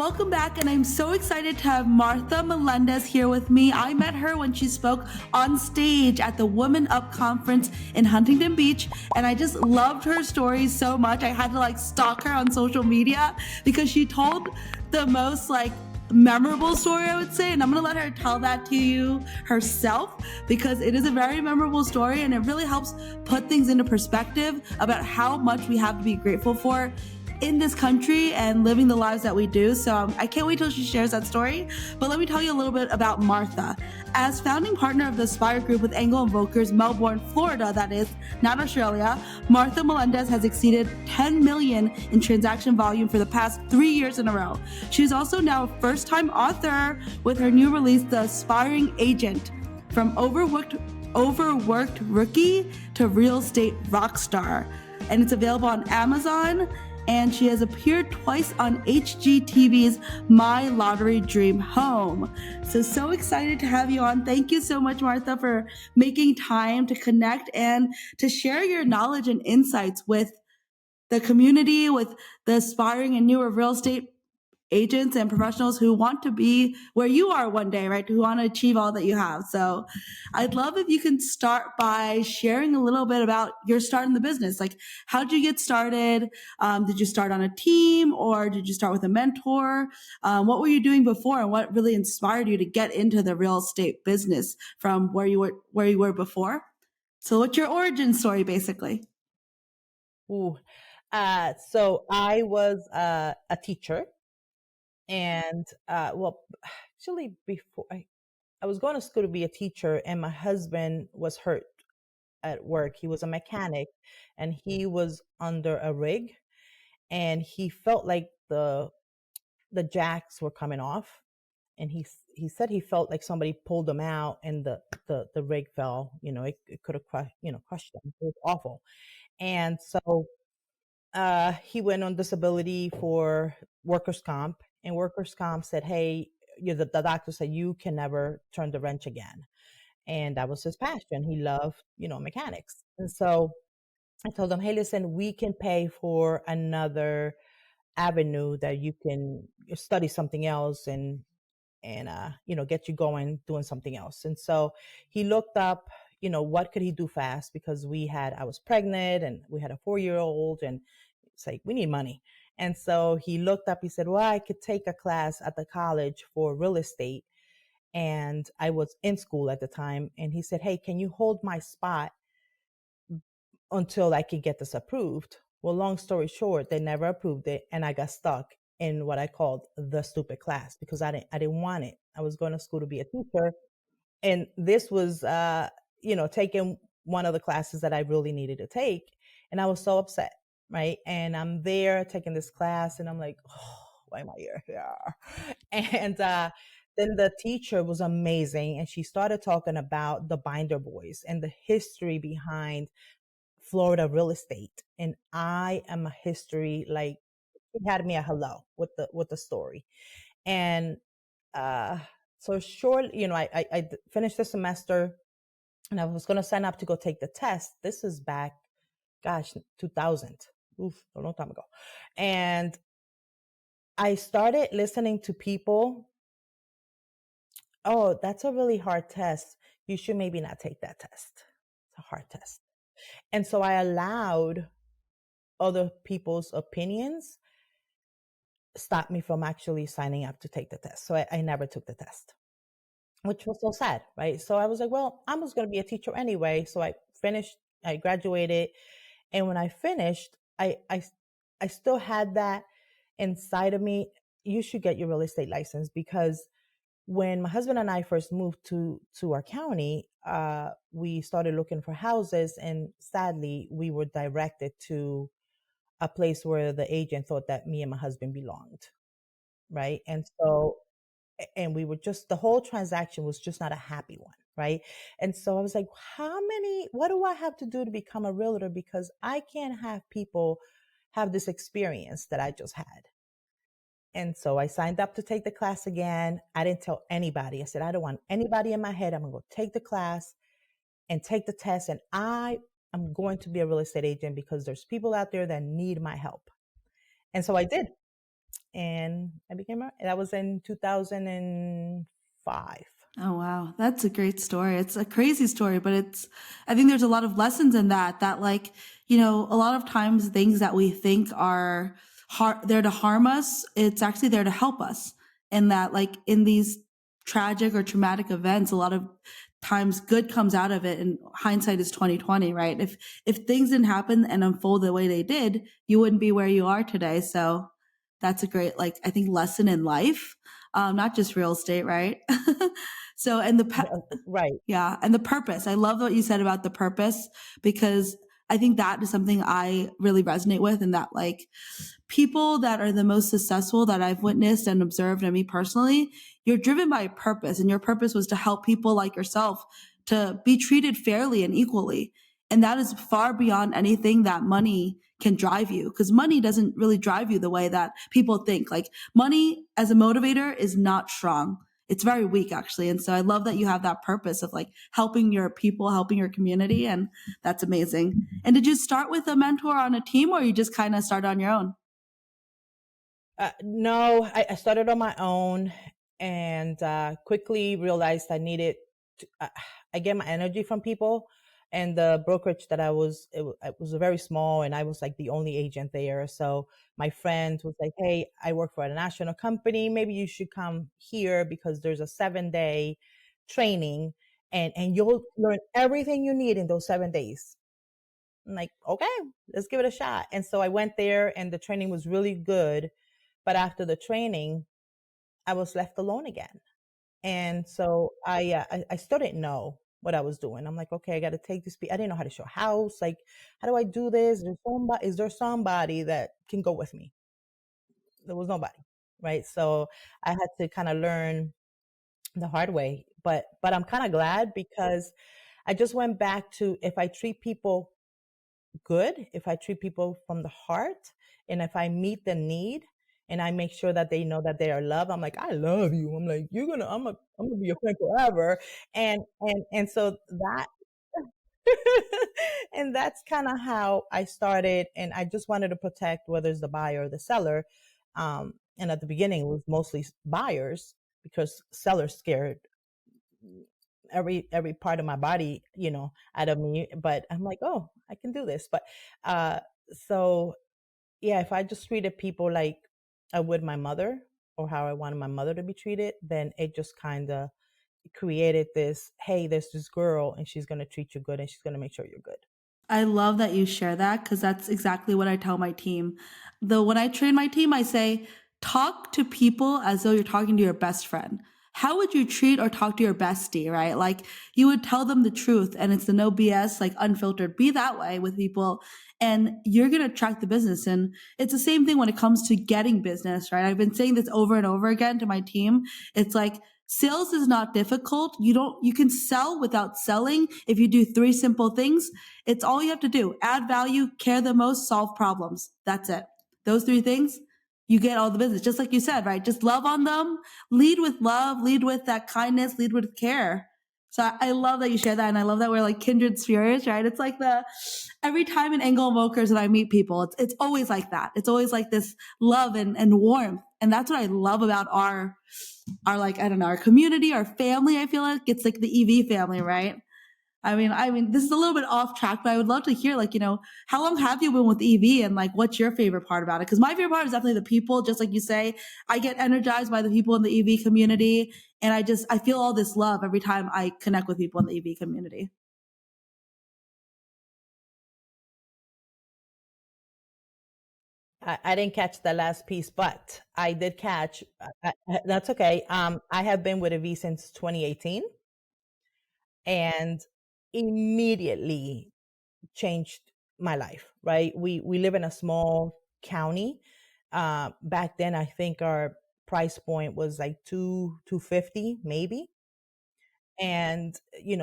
Welcome back, and I'm so excited to have Martha Melendez here with me. I met her when she spoke on stage at the Women Up conference in Huntington Beach, and I just loved her story so much. I had to stalk her on social media because she told the most memorable story, I would say, and I'm gonna let her tell that to you herself because it is a very memorable story and it really helps put things into perspective about how much we have to be grateful for in this country and living the lives that we do. So I can't wait till she shares that story. But let me tell you a little bit about Martha. As founding partner of the Aspire Group with Angle Invokers, Melbourne, Florida, that is, not Australia, Martha Melendez has exceeded 10 million in transaction volume for the past 3 years in a row. She's also now a first-time author with her new release, The Aspiring Agent, from overworked rookie to real estate rockstar. And it's available on Amazon. And she has appeared twice on HGTV's My Lottery Dream Home. So excited to have you on. Thank you so much, Martha, for making time to connect and to share your knowledge and insights with the community, with the aspiring and newer real estate agents and professionals who want to be where you are one day, right? Who want to achieve all that you have. So I'd love if you can start by sharing a little bit about your start in the business. How did you get started? Did you start on a team or did you start with a mentor? What were you doing before and what really inspired you to get into the real estate business from where you were before? So what's your origin story, basically? Ooh. So I was a teacher. And actually, before I was going to school to be a teacher, and my husband was hurt at work. He was a mechanic, and he was under a rig, and he felt like the jacks were coming off, and he said he felt like somebody pulled him out, and the rig fell. It could have crushed him. It was awful, and so he went on disability for workers' comp, and workers' comp said, "Hey, the doctor said you can never turn the wrench again," and that was his passion. He loved, mechanics, and so I told him, "Hey, listen, we can pay for another avenue that you can study something else and get you going doing something else." And so he looked up, what could he do fast, because I was pregnant and we had a 4-year-old, and it's like, we need money. And so he looked up, he said, well, I could take a class at the college for real estate. And I was in school at the time. And he said, hey, can you hold my spot until I could get this approved? Well, long story short, they never approved it. And I got stuck in what I called the stupid class because I didn't want it. I was going to school to be a teacher. And this was, taking one of the classes that I really needed to take. And I was so upset, right? And I'm there taking this class and I'm like, oh, why am I here? And then the teacher was amazing. And she started talking about the Binder Boys and the history behind Florida real estate. And I am a history, it had me a hello with the story. And so short, I finished the semester and I was going to sign up to go take the test. This is back, 2000. Oof, a long time ago. And I started listening to people. Oh, that's a really hard test. You should maybe not take that test. It's a hard test. And so I allowed other people's opinions stop me from actually signing up to take the test. So I never took the test, which was so sad, right? So I was like, well, I was going to be a teacher anyway. So I graduated. And when I finished, I still had that inside of me. You should get your real estate license, because when my husband and I first moved to our county, we started looking for houses, and sadly, we were directed to a place where the agent thought that me and my husband belonged, right? And we were the whole transaction was just not a happy one, right? And so I was like, what do I have to do to become a realtor? Because I can't have people have this experience that I just had. And so I signed up to take the class again. I didn't tell anybody. I said, I don't want anybody in my head. I'm going to go take the class and take the test. And I am going to be a real estate agent because there's people out there that need my help. And so I did. and that was in 2005. Oh wow, that's a great story. It's a crazy story, but I think there's a lot of lessons in that like, a lot of times things that we think are there to harm us, it's actually there to help us. And that like in these tragic or traumatic events, a lot of times good comes out of it, and hindsight is 2020, right? If things didn't happen and unfold the way they did, you wouldn't be where you are today. So that's a great, like, I think lesson in life, not just real estate, right? So, and Right. yeah, and the purpose. I love what you said about the purpose, because I think that is something I really resonate with, and that like people that are the most successful that I've witnessed and observed, and me personally, you're driven by a purpose, and your purpose was to help people like yourself to be treated fairly and equally. And that is far beyond anything that money can drive you, because money doesn't really drive you the way that people think. Like money as a motivator is not strong. It's very weak actually. And so I love that you have that purpose of like helping your people, helping your community. And that's amazing. And did you start with a mentor on a team, or you just kind of started on your own? No, I started on my own, and quickly realized I needed to, I get my energy from people. And the brokerage that it was very small, and I was like the only agent there. So my friend was like, "Hey, I work for a national company. Maybe you should come here because there's a 7-day training, and you'll learn everything you need in those 7 days." I'm like, "Okay, let's give it a shot." And so I went there, and the training was really good. But after the training, I was left alone again. And so I still didn't know what I was doing. I'm like, okay, I got to take this. I didn't know how to show a house. Like, how do I do this? Is there somebody that can go with me? There was nobody, right? So I had to kind of learn the hard way. But I'm kind of glad, because I just went back to, if I treat people good, if I treat people from the heart, and if I meet the need, and I make sure that they know that they are loved. I'm like, I love you. I'm like, I'm gonna be your friend forever. And so that and that's kind of how I started. And I just wanted to protect, whether it's the buyer or the seller. And at the beginning, it was mostly buyers, because sellers scared every part of my body, out of me. But I'm like, oh, I can do this. But uh, so yeah, if I just treated people like I would my mother, or how I wanted my mother to be treated, then it just kind of created this, hey, there's this girl, and she's going to treat you good, and she's going to make sure you're good. I love that you share that, because that's exactly what I tell my team. Though when I train my team, I say, talk to people as though you're talking to your best friend. How would you treat or talk to your bestie, right? Like you would tell them the truth, and it's the no BS, like unfiltered. Be that way with people, and you're going to attract the business. And it's the same thing when it comes to getting business, right? I've been saying this over and over again to my team. It's like, sales is not difficult. You can sell without selling if you do three simple things. It's all you have to do. Add value, care the most, solve problems. That's it. Those three things, you get all the business. Just like you said, right? Just love on them, lead with love, lead with that kindness, lead with care. So I love that you share that. And I love that we're like kindred spirits, right? It's like every time in Angle Evokers that I meet people, it's always like that. It's always like this love and warmth. And that's what I love about our like, I don't know, our community, our family. I feel like it's like the EV family, right? I mean, this is a little bit off track, but I would love to hear, like, how long have you been with EV, and like, what's your favorite part about it? Because my favorite part is definitely the people. Just like you say, I get energized by the people in the EV community, and I feel all this love every time I connect with people in the EV community. I didn't catch the last piece, but I did catch. That's okay. I have been with Avi since 2018, and immediately changed my life. Right? We live in a small county. Back then, I think our price point was like 250 maybe. And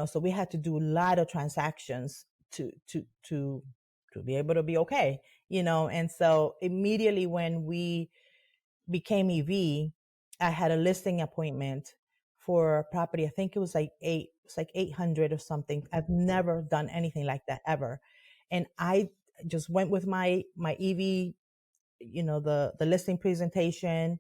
so we had to do a lot of transactions to be able to be okay. And so immediately when we became EV, I had a listing appointment for a property. I think it was like 800 or something. I've never done anything like that ever. And I just went with my EV the listing presentation,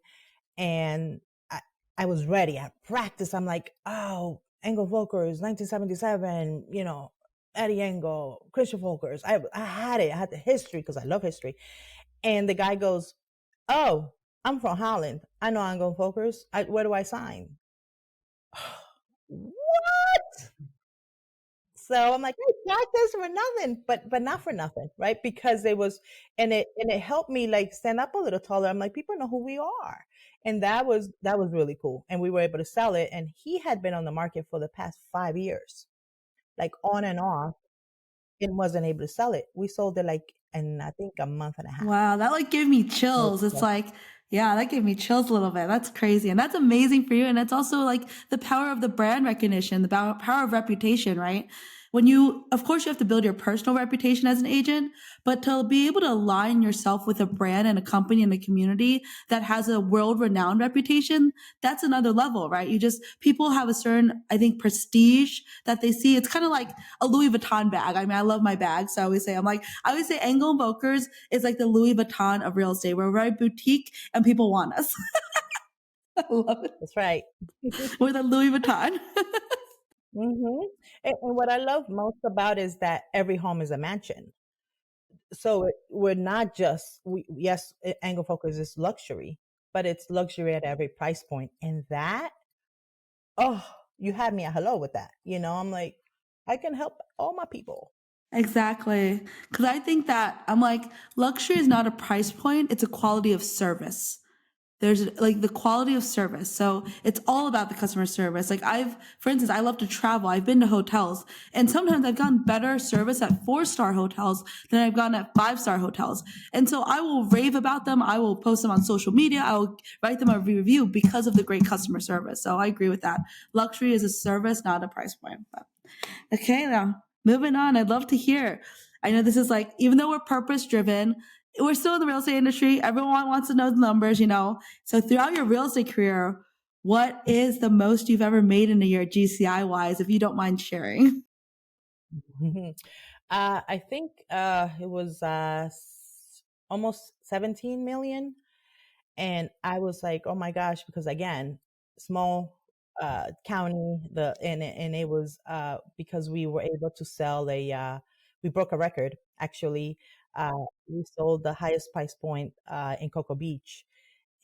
and I, I was ready. I practiced. I'm like, oh, Engel Volkers, 1977, Eddie Engel, Christian Volkers. I had it. I had the history because I love history. And the guy goes, oh, I'm from Holland. I know Engel Volkers. Where do I sign? What? So I'm like, I got this for nothing, but not for nothing, right? Because it was, and it helped me like stand up a little taller. I'm like, people know who we are, and that was really cool. And we were able to sell it. And he had been on the market for the past 5 years, like on and off, and wasn't able to sell it. We sold it like in I think a month and a half. Wow, that like gave me chills. It's like, yeah, that gave me chills a little bit. That's crazy. And that's amazing for you. And it's also like the power of the brand recognition, the power of reputation, right? When you, of course, you have to build your personal reputation as an agent, but to be able to align yourself with a brand and a company and a community that has a world renowned reputation, that's another level, right? People have a certain, I think, prestige that they see. It's kind of like a Louis Vuitton bag. I mean, I love my bag. So I always say Engel and Volkers is like the Louis Vuitton of real estate. We're very boutique and people want us. I love it. That's right. We're the Louis Vuitton. And what I love most about is that every home is a mansion. So we're not just yes, Anglo Focus is luxury, but it's luxury at every price point. And that, oh, you had me a hello with that. I'm like, I can help all my people. Exactly. Because I think that I'm like, luxury is not a price point, it's a quality of service. There's like the quality of service. So it's all about the customer service. Like for instance, I love to travel. I've been to hotels and sometimes I've gotten better service at 4-star hotels than I've gotten at 5-star hotels. And so I will rave about them. I will post them on social media. I will write them a review because of the great customer service. So I agree with that. Luxury is a service, not a price point. But okay, now moving on. I'd love to hear. I know this is like, even though we're purpose driven, we're still in the real estate industry. Everyone wants to know the numbers, So throughout your real estate career, what is the most you've ever made in a year GCI wise, if you don't mind sharing? I think it was almost 17 million. And I was like, oh my gosh, because again, small county, and it was because we were able to sell we broke a record actually. We sold the highest price point in Cocoa Beach,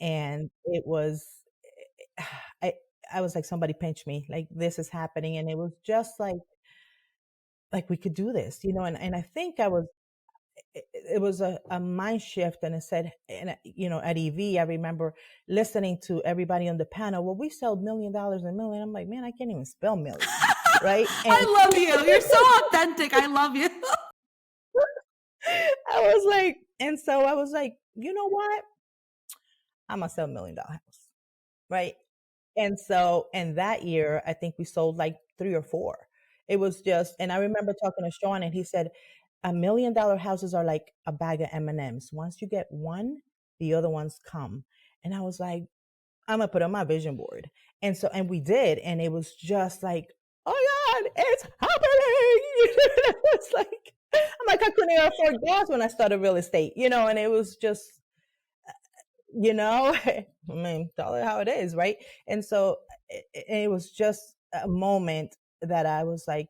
and it was, I I was like, somebody pinch me, like this is happening, and it was just like we could do this, and I think it was a mind shift, and it said, and at EV, I remember listening to everybody on the panel. Well, we sell $1 million and $1 million. I'm like, man, I can't even spell million, right? And I love you. You're so authentic. I love you. I was like, and so I was like, you know what? I'm gonna sell $1 million house, right? And so, and that year, I think we sold like 3 or 4. It was just, and I remember talking to Sean, and he said, $1 million houses are like a bag of M&Ms. Once you get one, the other ones come. And I was like, I'm gonna put on my vision board. And so, and we did, and it was just like, oh God, it's happening. It's like, I'm like, I couldn't even afford gas when I started real estate, and it was just, I mean, tell it how it is, right? And so it was just a moment that I was like,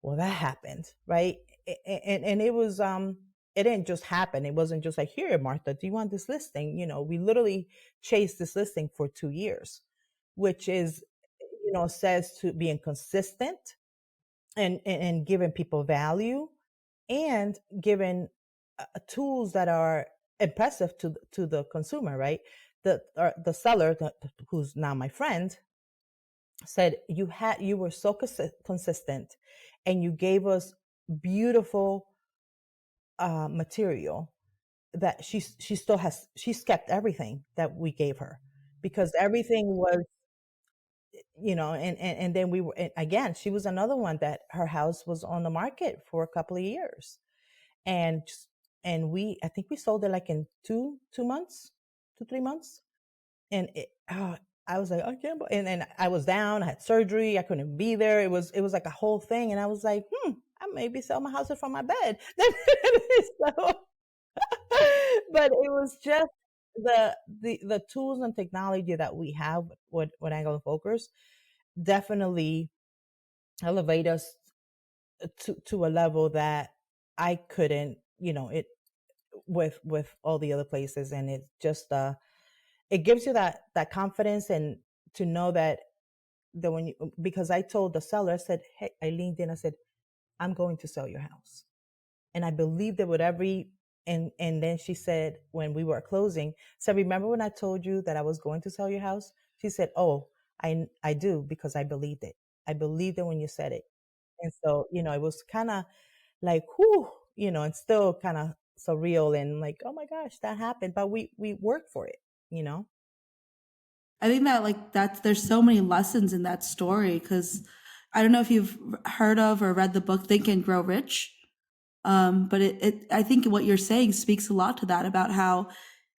well, that happened, right? And it was it didn't just happen. It wasn't just like, here, Martha, do you want this listing? We literally chased this listing for 2 years, which is, says to being consistent and giving people value and giving tools that are impressive to the consumer, right? The seller, who's now my friend, said, you were so consistent, and you gave us beautiful material that she's kept everything that we gave her, because everything was, and then we were, again, she was another one that her house was on the market for a couple of years, and I think we sold it like in 3 months. And I was like, I can't, and then I was down, I had surgery, I couldn't be there. It was like a whole thing. And I was like, I maybe sell my house from my bed. But it was just the tools and technology that we have with Angle and Focus definitely elevate us to a level that I couldn't, it with all the other places. And it just it gives you that confidence, and to know that when you, because I told the seller, I said, hey, I leaned in, I said, I'm going to sell your house. And I believed it with every, and then she said, when we were closing, said, remember when I told you that I was going to sell your house? She said, oh, I do, because I believed it. I believed it when you said it. And so, it was kind of like, whew, and still kind of surreal, and like, oh my gosh, that happened. But we worked for it. I think that there's so many lessons in that story, because I don't know if you've heard of or read the book Think and Grow Rich. But I think what you're saying speaks a lot to that, about how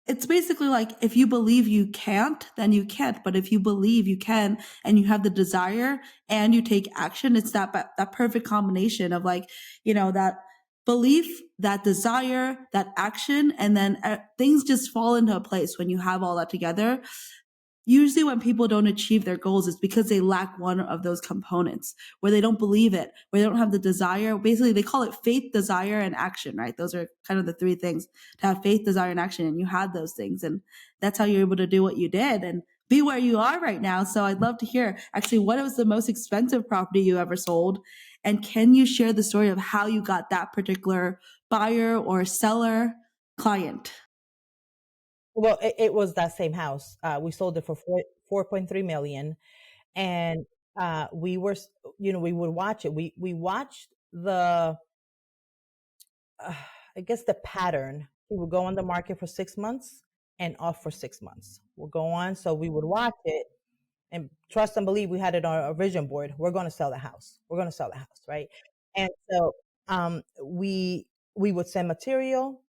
it's basically like, if you believe you can't, then you can't. But if you believe you can, and you have the desire and you take action, it's that perfect combination of that belief, that desire, that action, and then things just fall into a place when you have all that together. Usually when people don't achieve their goals, it's because they lack one of those components, where they don't believe it, where they don't have the desire. Basically, they call it faith, desire, and action, right? Those are kind of the three things: to have faith, desire, and action. And you had those things. And that's how you're able to do what you did and be where you are right now. So I'd love to hear, actually, what was the most expensive property you ever sold? And can you share the story of how you got that particular buyer or seller client? Well, it was that same house. We sold it for 4.3 million, and we were, we would watch it. We watched uh, I guess the pattern. We would go on the market for 6 months and off for 6 months. We'll go on, so we would watch it and trust and believe. We had it on a vision board. We're going to sell the house. We're going to sell the house, right? And so we would send material,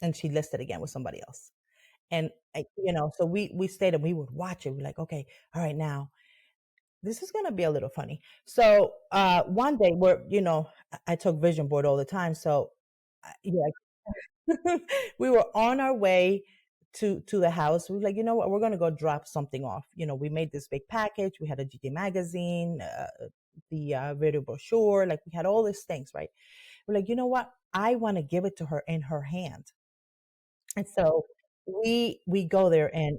and she listed again with somebody else. And so we stayed and we would watch it. We're like, okay, all right, now this is gonna be a little funny. So one day, I took vision board all the time. So yeah, we were on our way to the house. We were like, you know what, we're gonna go drop something off. We made this big package. We had a GT magazine, the video brochure, like we had all these things, right? We're like, you know what, I want to give it to her in her hand. And so we go there, and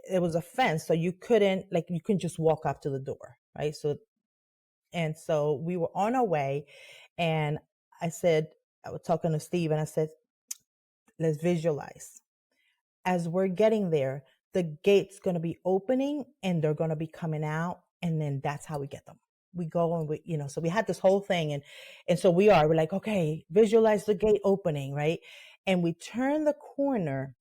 it was a fence, so you couldn't just walk up to the door, right? So we were on our way, and I was talking to Steve, and I said, let's visualize. As we're getting there, the gate's going to be opening and they're going to be coming out, and then that's how we get them. We go and so we had this whole thing, and so we're like, okay, visualize the gate opening, right? And we turn the corner.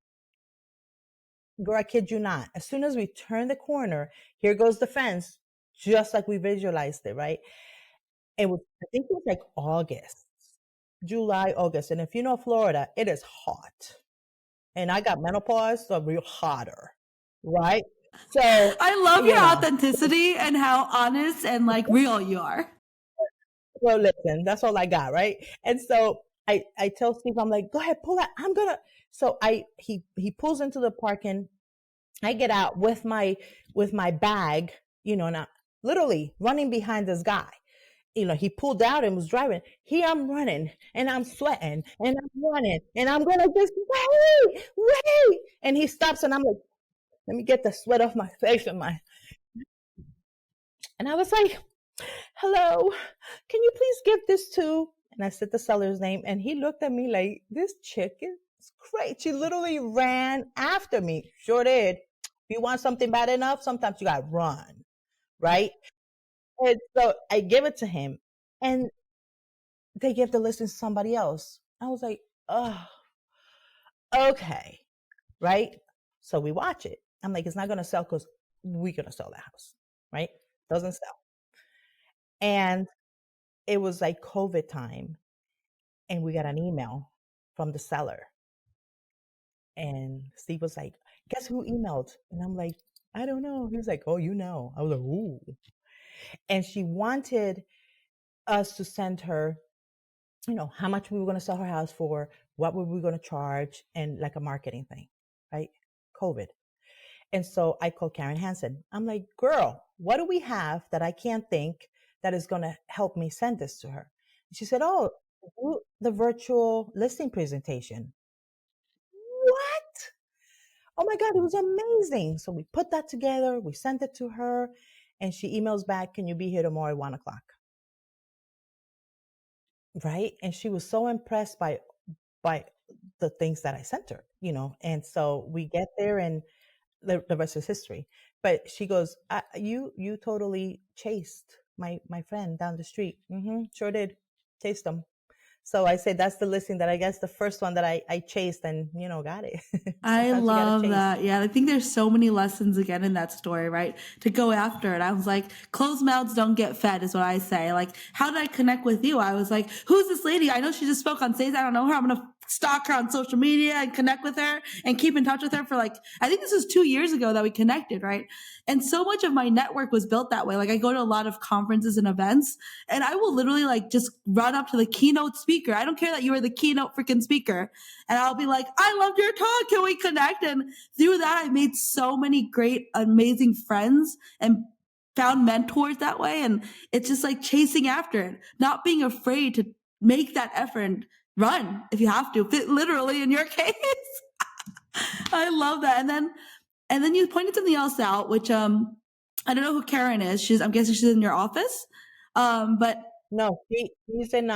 Girl, I kid you not. As soon as we turn the corner, here goes the fence, just like we visualized it, right? I think it was like August, July, August. And if you know Florida, it is hot. And I got menopause, so we're hotter, right? So, I love you your know, authenticity and how honest and real you are. well, listen, that's all I got, right? And so I tell Steve, I'm like, go ahead, pull out. So he pulls into the parking. I get out with my bag, now literally running behind this guy. He pulled out and was driving. Here I'm running and I'm sweating and I'm running and I'm gonna just wait. And he stops and I'm like, let me get the sweat off my face and I was like, hello, can you please give this to? And I said the seller's name, and he looked at me like, this chick is crazy. She literally ran after me. Sure did. If you want something bad enough, sometimes you gotta run, right? And so I give it to him, and they give the listing to somebody else. I was like, oh, okay, right? So we watch it. I'm like, it's not gonna sell because we're gonna sell the house, right? Doesn't sell. And it was like COVID time, and we got an email from the seller. And Steve was like, guess who emailed? And I'm like, I don't know. He was like, oh, you know. I was like, ooh. And she wanted us to send her, how much we were going to sell her house for, what were we going to charge, and like a marketing thing, right? COVID. And so I called Karen Hansen. I'm like, girl, what do we have that I can't think that is going to help me send this to her? And she said, oh, do the virtual listing presentation. What? Oh my God, it was amazing. So we put that together, we sent it to her, and she emails back, can you be here tomorrow at 1:00? Right. And she was so impressed by the things that I sent her, and so we get there, and the rest is history. But she goes, you totally chased my friend down the street. Sure did. Chased him. So I say that's the listing that I guess the first one that I chased and, got it. I Sometimes you got to love chase. that. Yeah, I think there's so many lessons again in that story, right? To go after it. I was like, closed mouths don't get fed is what I say. Like, how did I connect with you? I was like, who's this lady? I know she just spoke on stage. I don't know her. I'm going to stalk her on social media and connect with her and keep in touch with her for like, I think this was 2 years ago that we connected, right? And so much of my network was built that way. Like I go to a lot of conferences and events and I will literally like just run up to the keynote speaker. I don't care that you were the keynote freaking speaker. And I'll be like, I loved your talk. Can we connect? And through that, I made so many great, amazing friends and found mentors that way. And it's just like chasing after it, not being afraid to make that effort and run if you have to, fit literally in your case. I love that. And then you pointed something else out, which I don't know who Karen is. I'm guessing she's in your office. But No, she's in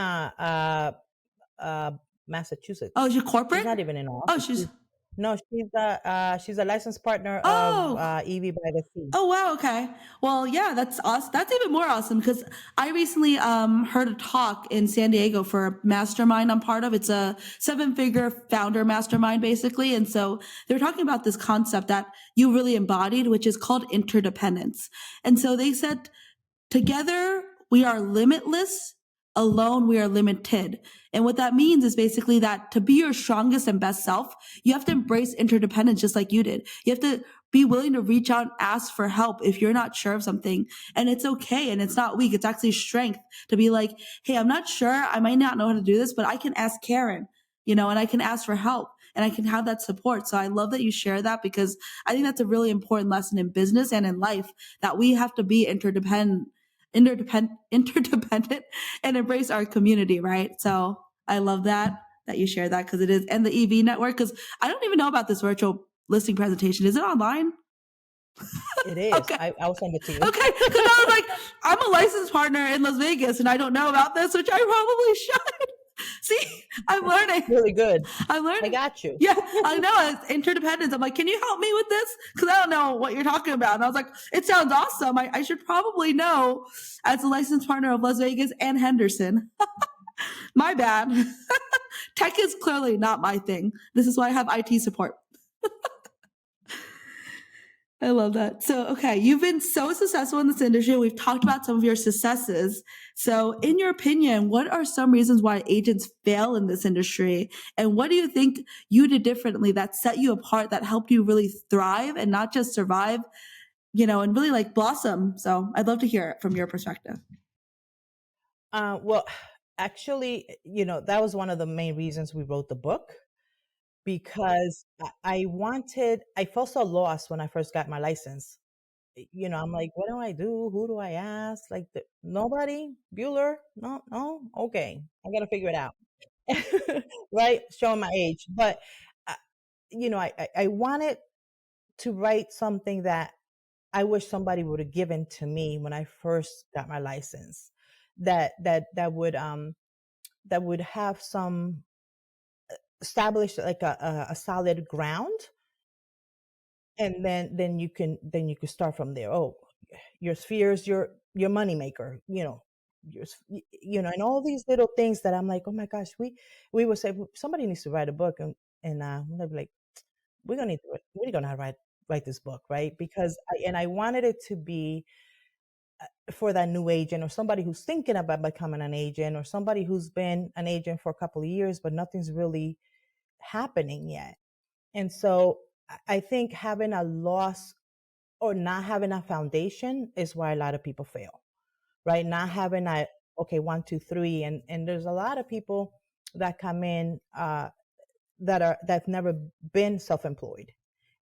Massachusetts. oh, she's corporate? She's not even in office. Oh, she's No, she's a licensed partner oh. of EV by the Sea. Oh wow, okay. Well, yeah, that's awesome. That's even more awesome because I recently heard a talk in San Diego for a mastermind I'm part of. It's a 7-figure founder mastermind basically. And so they were talking about this concept that you really embodied, which is called interdependence. And so they said together we are limitless, alone we are limited. And what that means is basically that to be your strongest and best self, you have to embrace interdependence just like you did. You have to be willing to reach out and ask for help if you're not sure of something. And it's okay. And it's not weak. It's actually strength to be like, hey, I'm not sure. I might not know how to do this, but I can ask Karen, and I can ask for help and I can have that support. So I love that you share that because I think that's a really important lesson in business and in life that we have to be interdependent and embrace our community, right? So I love that you share that because it is, and the EV network, because I don't even know about this virtual listing presentation. Is it online? It is. Okay. I'll send it to you. Okay, because I was like, I'm a licensed partner in Las Vegas and I don't know about this, which I probably should. See, I'm learning. Really good. I'm learning. I got you. Yeah, I know. It's interdependence. I'm like, can you help me with this? Because I don't know what you're talking about. And I was like, it sounds awesome. I should probably know as a licensed partner of Las Vegas and Henderson. My bad. Tech is clearly not my thing. This is why I have IT support. I love that. So, okay, you've been so successful in this industry. We've talked about some of your successes. So, in your opinion, what are some reasons why agents fail in this industry? And what do you think you did differently that set you apart, that helped you really thrive and not just survive, and really like blossom? So, I'd love to hear it from your perspective. Well, actually, that was one of the main reasons we wrote the book. Because I felt so lost when I first got my license. I'm like, what do I do? Who do I ask? Like, nobody? Bueller? No? Okay. I got to figure it out. Right? Showing my age. But, I wanted to write something that I wish somebody would have given to me when I first got my license. That would have some establish like a solid ground, and then you can start from there. Oh, your spheres, your money maker, and all these little things that I'm like, oh my gosh, we would say somebody needs to write a book, and they'd be like, we're gonna write this book, right? Because I wanted it to be for that new agent or somebody who's thinking about becoming an agent or somebody who's been an agent for a couple of years but nothing's really happening yet. And so I think having a loss or not having a foundation is why a lot of people fail, right? Not having that, okay, 1, 2, 3. And there's a lot of people that come in that've never been self-employed,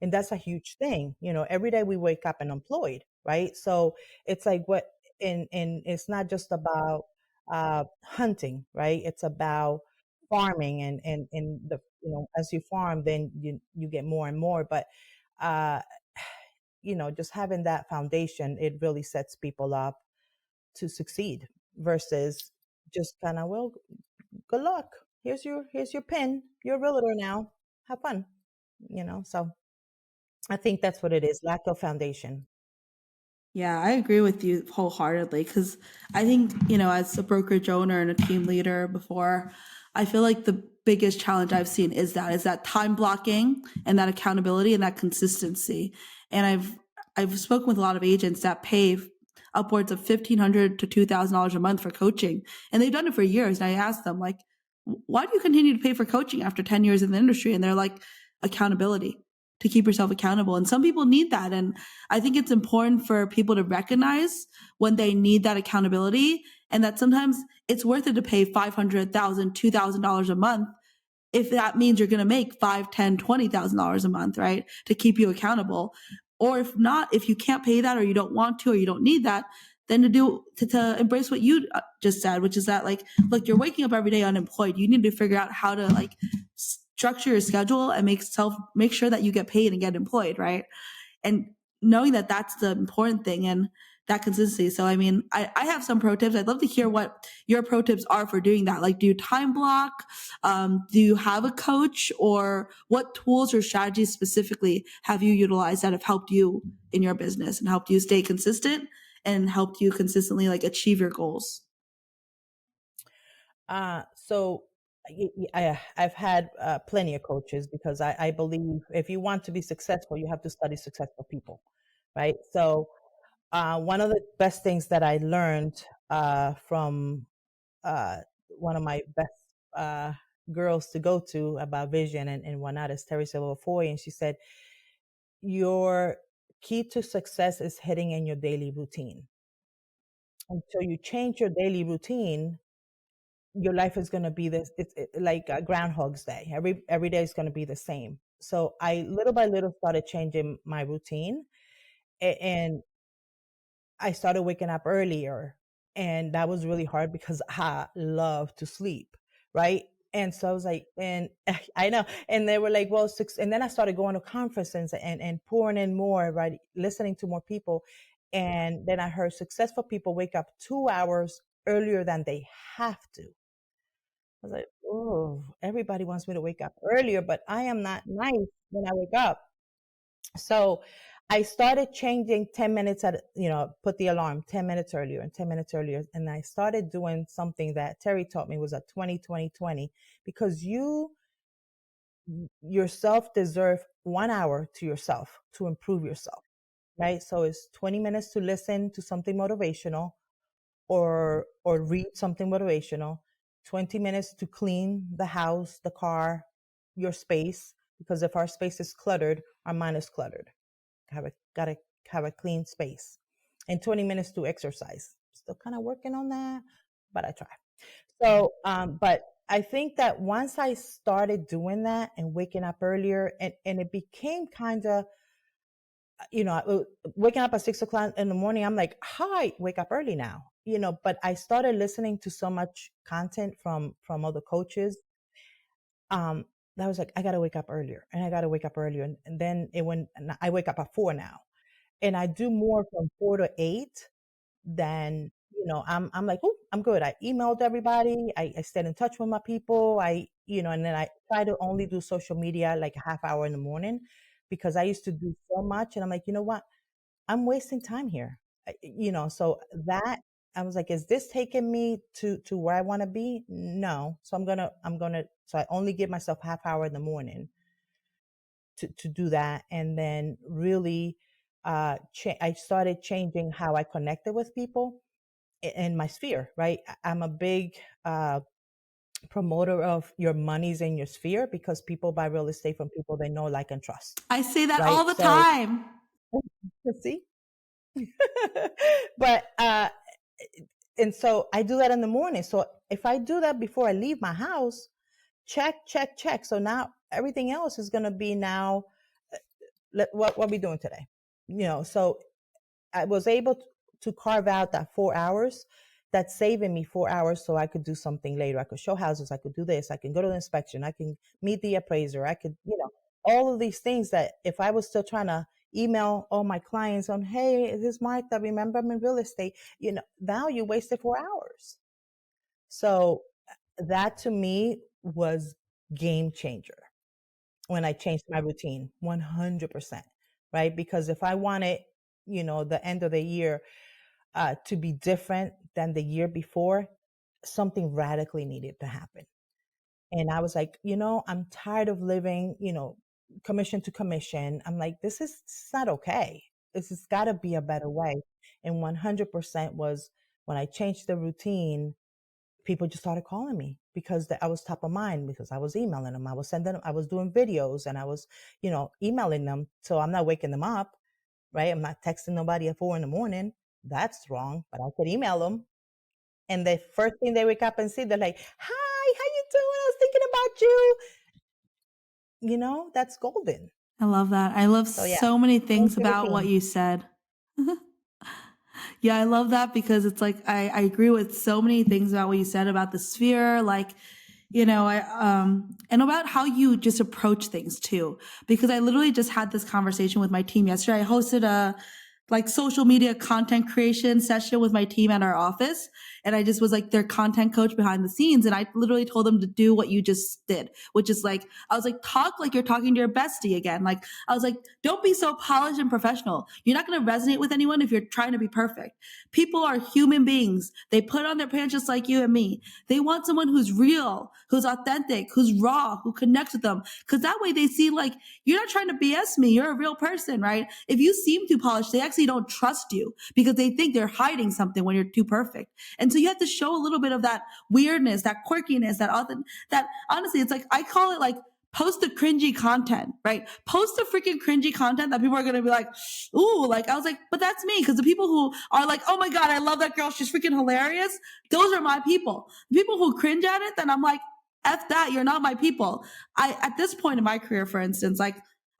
and that's a huge thing. Every day we wake up and employed, right? So it's like what, and it's not just about hunting, right? It's about farming, and the as you farm, then you get more and more. But uh just having that foundation, it really sets people up to succeed versus just kind of, well, good luck. Here's your pin. You're a realtor now. Have fun. So I think that's what it is. Lack of foundation. Yeah, I agree with you wholeheartedly because I think, as a brokerage owner and a team leader before, I feel like the biggest challenge I've seen is that time blocking and that accountability and that consistency. And I've spoken with a lot of agents that pay upwards of $1,500 to $2,000 a month for coaching, and they've done it for years. And I asked them, like, why do you continue to pay for coaching after 10 years in the industry? And they're like, accountability, to keep yourself accountable. And some people need that. And I think it's important for people to recognize when they need that accountability, and that sometimes it's worth it to pay $500,000, $2,000 a month if that means you're going to make $5, $10, $20,000 a month, right? To keep you accountable. Or if not, if you can't pay that, or you don't want to, or you don't need that, then to embrace what you just said, which is that, like, look, you're waking up every day unemployed. You need to figure out how to, like, structure your schedule and make sure that you get paid and get employed, right? And knowing that that's the important thing, and that consistency. So, I mean, I have some pro tips. I'd love to hear what your pro tips are for doing that. Like, do you time block? Do you have a coach, or what tools or strategies specifically have you utilized that have helped you in your business and helped you stay consistent and helped you consistently, like, achieve your goals? So I've had plenty of coaches, because I believe if you want to be successful, you have to study successful people, right? So one of the best things that I learned from uh, one of my best uh, girls to go to about vision and whatnot is Terry Silver Foy, and she said, your key to success is hitting in your daily routine. Until you change your daily routine, your life is going to be this, like a groundhog's day. Every day is going to be the same. So I, little by little, started changing my routine, and I started waking up earlier, and that was really hard because I love to sleep, right? And so I was like, and I know, and they were like, well, six, and then I started going to conferences and pouring in more, right? Listening to more people. And then I heard successful people wake up 2 hours earlier than they have to. I was like, oh, everybody wants me to wake up earlier, but I am not nice when I wake up. So I started changing 10 minutes put the alarm 10 minutes earlier and 10 minutes earlier. And I started doing something that Terry taught me, was a 20-20-20, because you yourself deserve 1 hour to yourself to improve yourself, right? So it's 20 minutes to listen to something motivational, or read something motivational, 20 minutes to clean the house, the car, your space, because if our space is cluttered, our mind is cluttered. Gotta have a clean space, and 20 minutes to exercise. Still kind of working on that, but I try. So but I think that once I started doing that and waking up earlier, and it became kind of, waking up at 6 o'clock in the morning, I'm like, hi, wake up early now, but I started listening to so much content from other coaches, that was like, I got to wake up earlier, and I got to wake up earlier. And then I wake up at 4 now, and I do more from 4 to 8 than, I'm like, oh, I'm good. I emailed everybody. I stayed in touch with my people. And then I try to only do social media like a half hour in the morning, because I used to do so much. And I'm like, you know what? I'm wasting time here. So that, I was like, is this taking me to where I want to be? No. So so I only give myself half hour in the morning to do that. And then really, I started changing how I connected with people in my sphere, right? I'm a big, promoter of your money's in your sphere, because people buy real estate from people they know, like, and trust, I say that right? all the So, time. see, but and so I do that in the morning. So if I do that before I leave my house, check. So now everything else is going to be now. What are we doing today? So I was able to carve out that 4 hours. That's saving me 4 hours so I could do something later. I could show houses. I could do this. I can go to the inspection. I can meet the appraiser. I could, all of these things that if I was still trying to email all my clients on, hey, this is Martha, remember I'm in real estate, now you wasted 4 hours. So that to me was game changer when I changed my routine, 100%, right? Because if I wanted, the end of the year to be different than the year before, something radically needed to happen. And I was like, I'm tired of living, commission to commission. I'm like, it's not okay. This has got to be a better way. And 100% was when I changed the routine, people just started calling me because I was top of mind, because I was emailing them. I was sending them, I was doing videos, and I was, emailing them. So I'm not waking them up, right? I'm not texting nobody at 4 a.m. That's wrong, but I could email them. And the first thing they wake up and see, they're like, hi, how you doing? I was thinking about you. That's golden. I love that. I love so many things about what you said. Yeah, I love that because it's like, I agree with so many things about what you said about the sphere, like, and about how you just approach things too. Because I literally just had this conversation with my team yesterday. I hosted a social media content creation session with my team at our office. And I just was like their content coach behind the scenes. And I literally told them to do what you just did, which is I was like, talk like you're talking to your bestie again. I was like, don't be so polished and professional. You're not going to resonate with anyone if you're trying to be perfect. People are human beings. They put on their pants just like you and me. They want someone who's real, who's authentic, who's raw, who connects with them. Cause that way they see you're not trying to BS me. You're a real person, right? If you seem too polished, they actually don't trust you because they think they're hiding something when you're too perfect. And so you have to show a little bit of that weirdness, that quirkiness, that honestly, it's I call it post the cringy content, right? Post the freaking cringy content that people are going to be like, ooh, I was like, but that's me. Cause the people who are like, oh my God, I love that girl. She's freaking hilarious. Those are my people. The people who cringe at it, then I'm like, F that. You're not my people. At this point in my career, for instance, I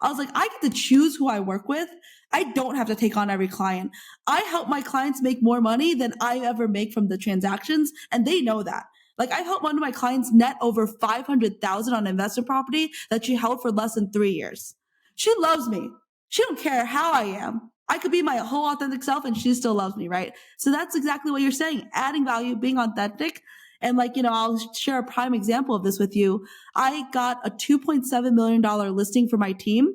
was like, I get to choose who I work with. I don't have to take on every client. I help my clients make more money than I ever make from the transactions. And they know that. I helped one of my clients net over 500,000 on investment property that she held for less than 3 years. She loves me. She don't care how I am. I could be my whole authentic self and she still loves me, right? So that's exactly what you're saying. Adding value, being authentic. And I'll share a prime example of this with you. I got a $2.7 million listing for my team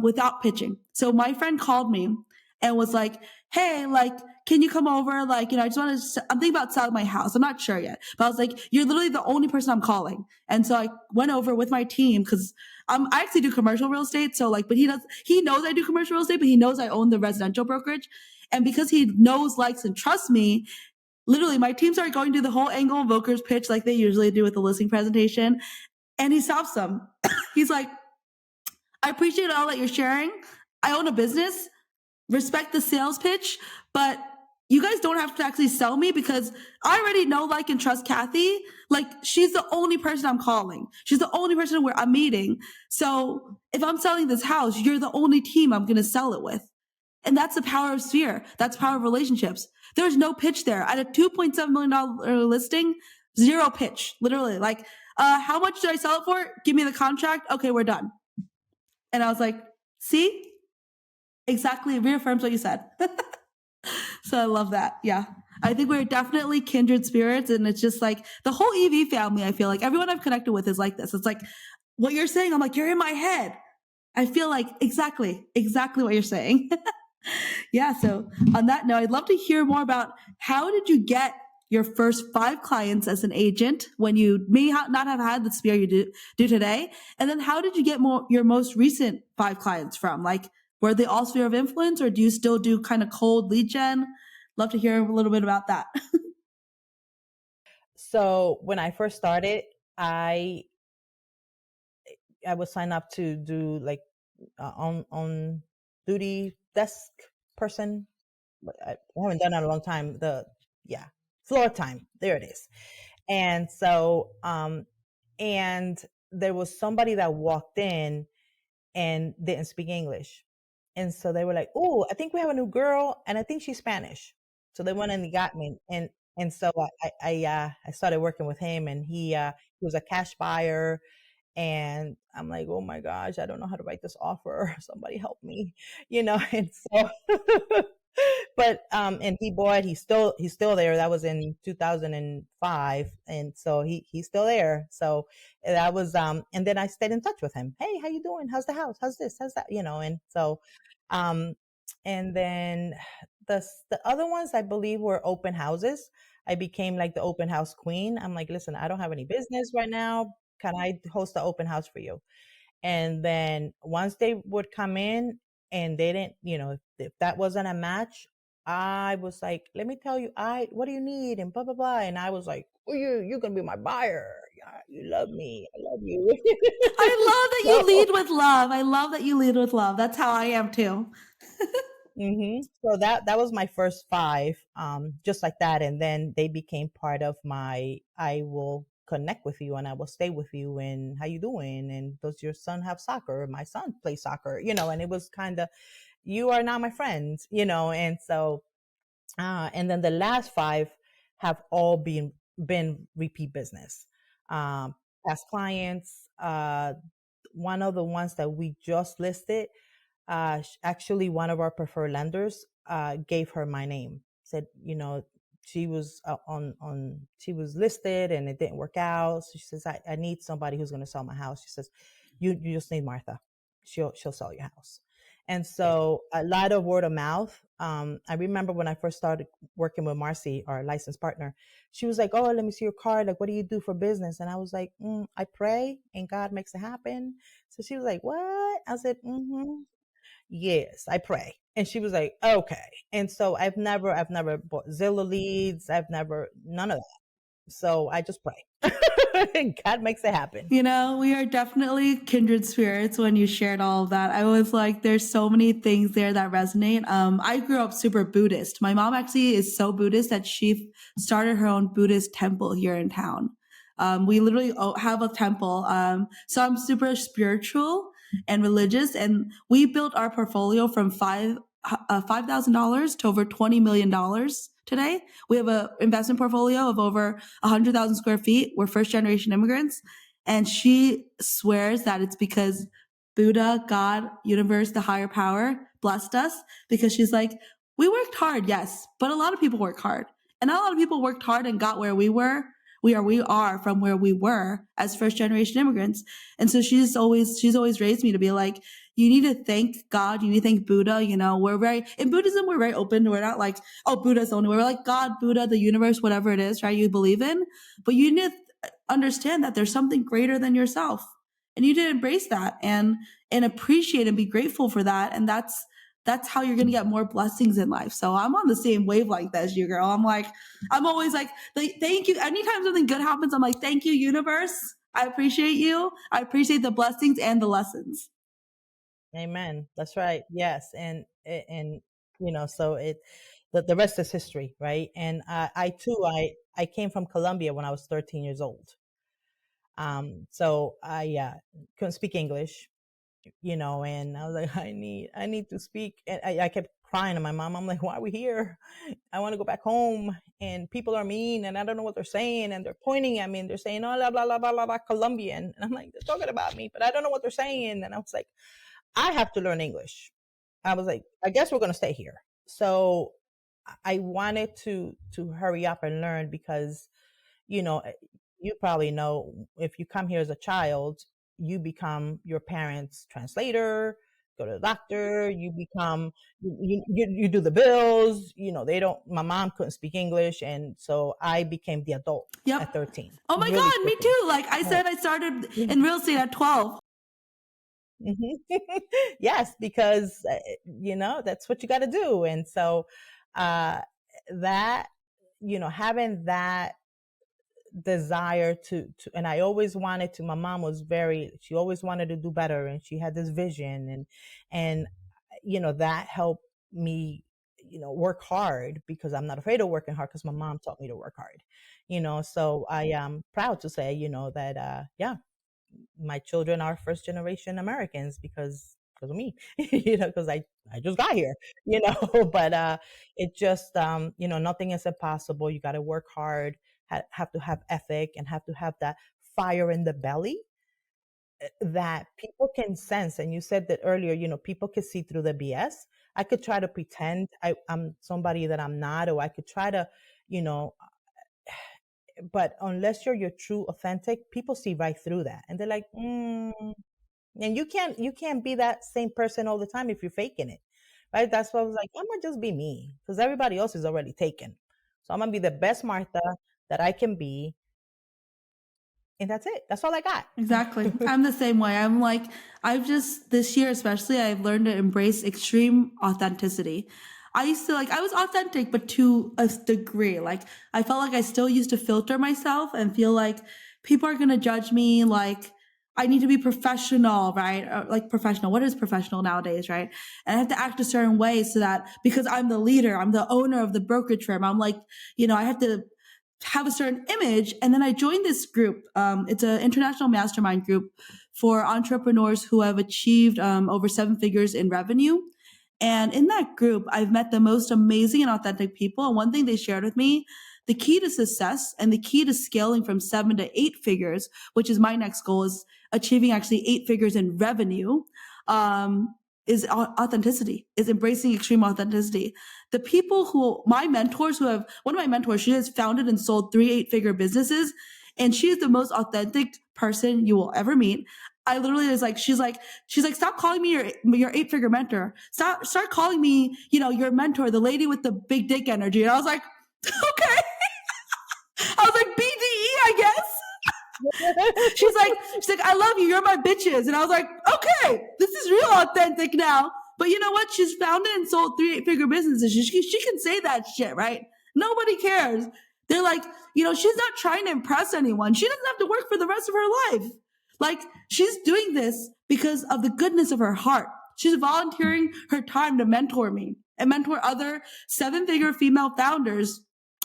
without pitching. So my friend called me and was like, hey, can you come over? I just want to, I'm thinking about selling my house. I'm not sure yet, but I was like, you're literally the only person I'm calling. And so I went over with my team because I actually do commercial real estate. So but he knows I do commercial real estate, but he knows I own the residential brokerage. And because he knows, likes, and trusts me, literally my team started going to the whole angle invokers pitch like they usually do with the listing presentation. And he stops them. He's like, I appreciate all that you're sharing. I own a business, respect the sales pitch, but you guys don't have to actually sell me because I already know, like, and trust Cathey. She's the only person I'm calling. She's the only person where I'm meeting. So if I'm selling this house, you're the only team I'm going to sell it with. And that's the power of sphere. That's power of relationships. There's no pitch there. At a $2.7 million listing, zero pitch, literally. How much did I sell it for? Give me the contract. Okay, we're done. And I was like, see? Exactly. It reaffirms what you said. So I love that. Yeah. I think we're definitely kindred spirits. And it's just the whole EV family, I feel like everyone I've connected with is like this. It's what you're saying. I'm like, you're in my head. I feel exactly what you're saying. Yeah. So on that note, I'd love to hear more about how did you get your first 5 clients as an agent when you may not have had the sphere you do today? And then how did you get your most recent 5 clients from? Were they all sphere of influence, or do you still do kind of cold lead gen? Love to hear a little bit about that. So when I first started, I would sign up to do on duty desk person. I haven't done that in a long time. Floor time. There it is. And so, and there was somebody that walked in and didn't speak English. And so they were like, "Oh, I think we have a new girl, and I think she's Spanish." So they went and they got me, and so I started working with him, and he was a cash buyer, and I'm like, "Oh my gosh, I don't know how to write this offer. Somebody help me," And so, but and he bought. He's still there. That was in 2005, and so he's still there. So that was and then I stayed in touch with him. Hey, how you doing? How's the house? How's this? How's that? And so um and then the other ones I believe were open houses. I became like the open house queen. I'm like, listen, I don't have any business right now. Can I host the open house for you? And then once they would come in and they didn't, if that wasn't a match, I was like, let me tell you, what do you need? And blah, blah, blah. And I was like, oh, you're going to be my buyer. Yeah, you love me. I love you. I love that you So, lead with love. I love that you lead with love. That's how I am too. so that was my first five, just like that. And then they became part of I will connect with you and I will stay with you, and how you doing, and does your son have soccer? My son plays soccer, and it was kind of, you are now my friends, and so and then the last five have all been repeat business, past clients. One of the ones that we just listed, actually one of our preferred lenders gave her my name, said, she was she was listed and it didn't work out, so she says, I need somebody who's going to sell my house. She says, you just need Martha. She'll sell your house. And so a lot of word of mouth. I remember when I first started working with Marcy, our licensed partner, she was like, oh, let me see your card, like, what do you do for business? And I was like, I pray and God makes it happen. So she was like, what? I said, yes, I pray. And she was like, okay. And so I've never bought Zillow leads. None of that. So I just pray. And God makes it happen. We are definitely kindred spirits when you shared all of that. I was like, there's so many things there that resonate. I grew up super Buddhist. My mom actually is so Buddhist that she started her own Buddhist temple here in town. We literally have a temple. So I'm super spiritual and religious, and we built our portfolio from $5,000 to over $20 million today. We have an investment portfolio of over 100,000 square feet. We're first generation immigrants. And she swears that it's because Buddha, God, universe, the higher power blessed us, because she's like, we worked hard, yes, but a lot of people work hard. And not a lot of people worked hard and got where we were. We are from where we were as first generation immigrants. And so she's always raised me to be like, you need to thank God, you need to thank Buddha. In Buddhism, we're very open. We're not like, oh, Buddha's the only way. We're like, God, Buddha, the universe, whatever it is, right? You believe in, but you need to understand that there's something greater than yourself, and you need to embrace that and appreciate and be grateful for that. And that's how you're going to get more blessings in life. So I'm on the same wavelength as you, girl. I'm always like, thank you. Anytime something good happens, I'm like, thank you, universe. I appreciate you. I appreciate the blessings and the lessons. Amen. That's right. Yes. And so the rest is history, right? And I too, I came from Colombia when I was 13 years old. So I couldn't speak English, and I was like, I need to speak. And I kept crying to my mom. I'm like, why are we here? I want to go back home, and people are mean, and I don't know what they're saying, and they're pointing at me, and they're saying, oh, blah, blah, blah, blah, blah, blah, Colombian. And I'm like, they're talking about me, but I don't know what they're saying. And I was like, I have to learn English. I was like, I guess we're going to stay here. So I wanted to hurry up and learn, because, you know, eh, you probably know, if you come here as a child, you become your parents' translator, go to the doctor, you become, you do the bills, they don't, my mom couldn't speak English. And so I became the adult at Yep. 13 Oh my really God, me quickly. too. Like I said, I started in real estate at 12. Mhm. Yes, because that's what you got to do. And so uh that, having that desire to, and I always wanted to, my mom was she always wanted to do better, and she had this vision, and that helped me, work hard, because I'm not afraid of working hard, because my mom taught me to work hard. So I am proud to say, that yeah, my children are first generation Americans because of me, because I just got here, but it just, nothing is impossible. You got to work hard, have to have ethic, and have to have that fire in the belly that people can sense. And you said that earlier, people can see through the BS. I could try to pretend I'm somebody that I'm not, or I could try to, you know, but unless you're your true authentic, people see right through that. And they're like, and you can't be that same person all the time if you're faking it. Right. That's why I was like, I'm gonna just be me because everybody else is already taken. So I'm gonna be the best Martha that I can be. And that's it. That's all I got. Exactly. I'm the same way. I'm like, I've just, this year especially, I've learned to embrace extreme authenticity. I used to I was authentic, but to a degree. Like, I felt like I still used to filter myself and feel like people are going to judge me. Like, I need to be professional, right? Or, like, professional. What is professional nowadays, right? And I have to act a certain way so that because I'm the leader, I'm the owner of the brokerage firm, I'm like, I have to have a certain image. And then I joined this group. It's an international mastermind group for entrepreneurs who have achieved over 7 figures in revenue. And in that group, I've met the most amazing and authentic people. And one thing they shared with me, the key to success and the key to scaling from 7 to 8 figures, which is my next goal, is achieving actually 8 figures in revenue. Is authenticity, is embracing extreme authenticity. The people my mentors one of my mentors, she has founded and sold 3 8-figure businesses, and she is the most authentic person you will ever meet. I literally was like, she's like, stop calling me your 8-figure mentor. Start calling me, your mentor, the lady with the big dick energy. And I was like, okay. I was like, BDE, I guess. she's like, I love you. You're my bitches. And I was like, okay, this is real authentic now. But you know what? She's founded and sold 3 8-figure businesses. She can say that shit, right? Nobody cares. They're like, she's not trying to impress anyone. She doesn't have to work for the rest of her life. Like, she's doing this because of the goodness of her heart. She's volunteering her time to mentor me and mentor other 7-figure female founders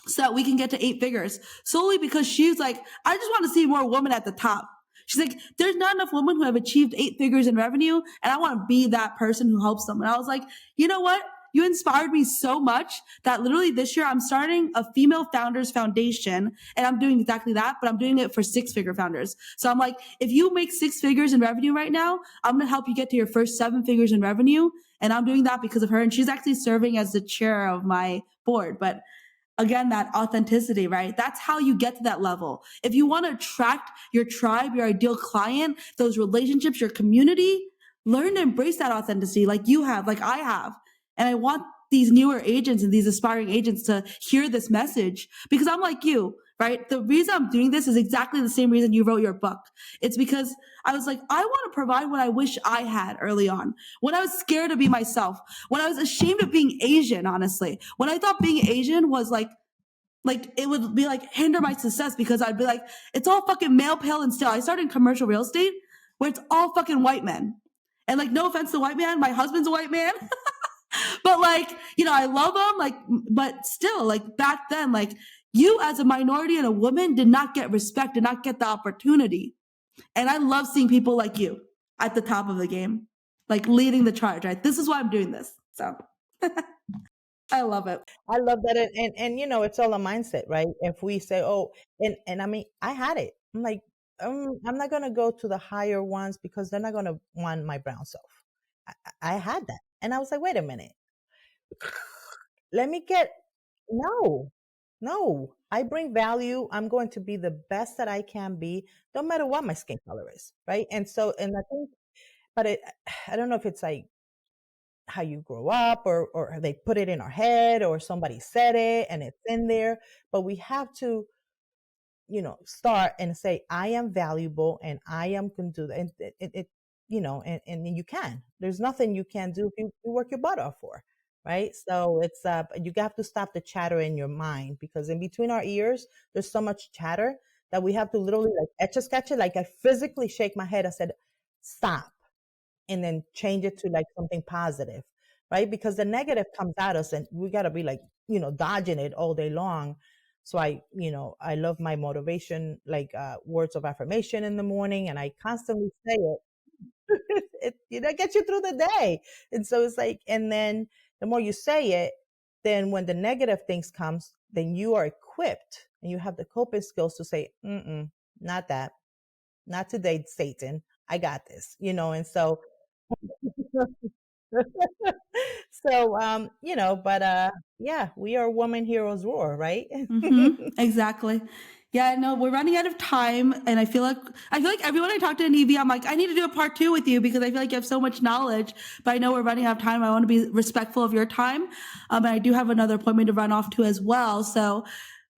so that we can get to 8 figures, solely because she's like, I just want to see more women at the top. She's like, there's not enough women who have achieved 8 figures in revenue, and I want to be that person who helps them. And I was like, you know what? You inspired me so much that literally this year I'm starting a female founders foundation, and I'm doing exactly that, but I'm doing it for 6-figure founders. So I'm like, if you make 6 figures in revenue right now, I'm going to help you get to your first 7 figures in revenue. And I'm doing that because of her. And she's actually serving as the chair of my board. But again, that authenticity, right? That's how you get to that level. If you want to attract your tribe, your ideal client, those relationships, your community, learn to embrace that authenticity like you have, like I have. And I want these newer agents and these aspiring agents to hear this message because I'm like you, right? The reason I'm doing this is exactly the same reason you wrote your book. It's because I was like, I want to provide what I wish I had early on. When I was scared to be myself, when I was ashamed of being Asian, honestly, when I thought being Asian was like it would be like hinder my success because I'd be like, it's all fucking male, pale, and still. I started in commercial real estate where it's all fucking white men. And like, no offense to white man, my husband's a white man. But I love him, but still, back then, you as a minority and a woman did not get respect, did not get the opportunity. And I love seeing people like you at the top of the game, leading the charge, right? This is why I'm doing this. So I love it. I love that. And it's all a mindset, right? If we say, oh, and I mean, I had it. I'm like, I'm not going to go to the higher ones because they're not going to want my brown self. I had that. And I was like, wait a minute. Let me no, I bring value. I'm going to be the best that I can be, no matter what my skin color is. Right. And I think, but I don't know if it's like how you grow up or they put it in our head or somebody said it and it's in there, but we have to, start and say, I am valuable and I am can do that. And and you can, there's nothing you can do if you work your butt off for. Right. So it's, you have to stop the chatter in your mind because in between our ears, there's so much chatter that we have to literally etch a sketch it. Like I physically shake my head. I said, stop. And then change it to something positive, right? Because the negative comes at us and we got to be dodging it all day long. So I love my motivation, like words of affirmation in the morning, and I constantly say it. It gets you through the day. And so it's like, and then the more you say it, then when the negative things comes, then you are equipped and you have the coping skills to say, not that, not today, Satan. I got this, and so but yeah, we are woman heroes roar, right? Exactly. Yeah, no, we're running out of time, and I feel like everyone I talk to in EV, I'm like, I need to do a part two with you because I feel like you have so much knowledge. But I know we're running out of time. I want to be respectful of your time, and I do have another appointment to run off to as well. So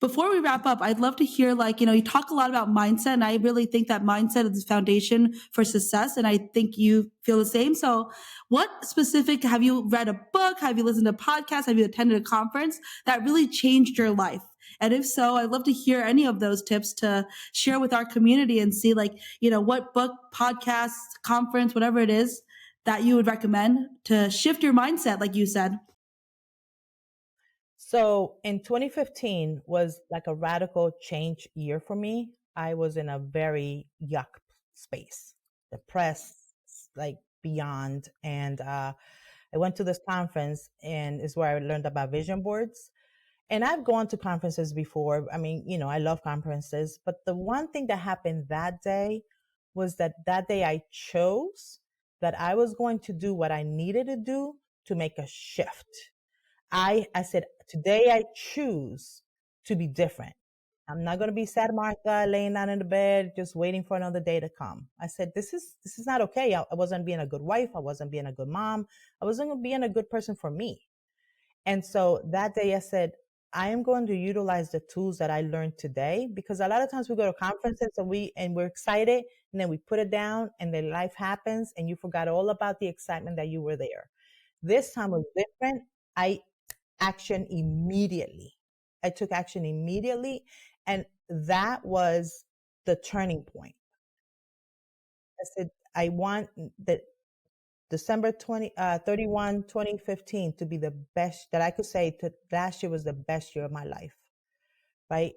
before we wrap up, I'd love to hear, like, you talk a lot about mindset, and I really think that mindset is the foundation for success. And I think you feel the same. So what specific, have you read a book? Have you listened to podcasts? Have you attended a conference that really changed your life? And if so, I'd love to hear any of those tips to share with our community and see, like, what book, podcast, conference, whatever it is that you would recommend to shift your mindset, like you said. So in 2015 was like a radical change year for me. I was in a very yuck space, depressed, like beyond. And I went to this conference, and is where I learned about vision boards. And I've gone to conferences before. I mean, I love conferences, but the one thing that happened that day was that day I chose that I was going to do what I needed to do to make a shift. I said, today I choose to be different. I'm not going to be sad Martha laying down in the bed, just waiting for another day to come. I said, this is not okay. I wasn't being a good wife. I wasn't being a good mom. I wasn't being a good person for me. And so that day I said, I am going to utilize the tools that I learned today, because a lot of times we go to conferences and we're excited, and then we put it down, and then life happens and you forgot all about the excitement that you were there. This time was different. I action immediately. I took action immediately. And that was the turning point. I said, I want the December 31, 2015 to be the best that I could say. To last year was the best year of my life. Right.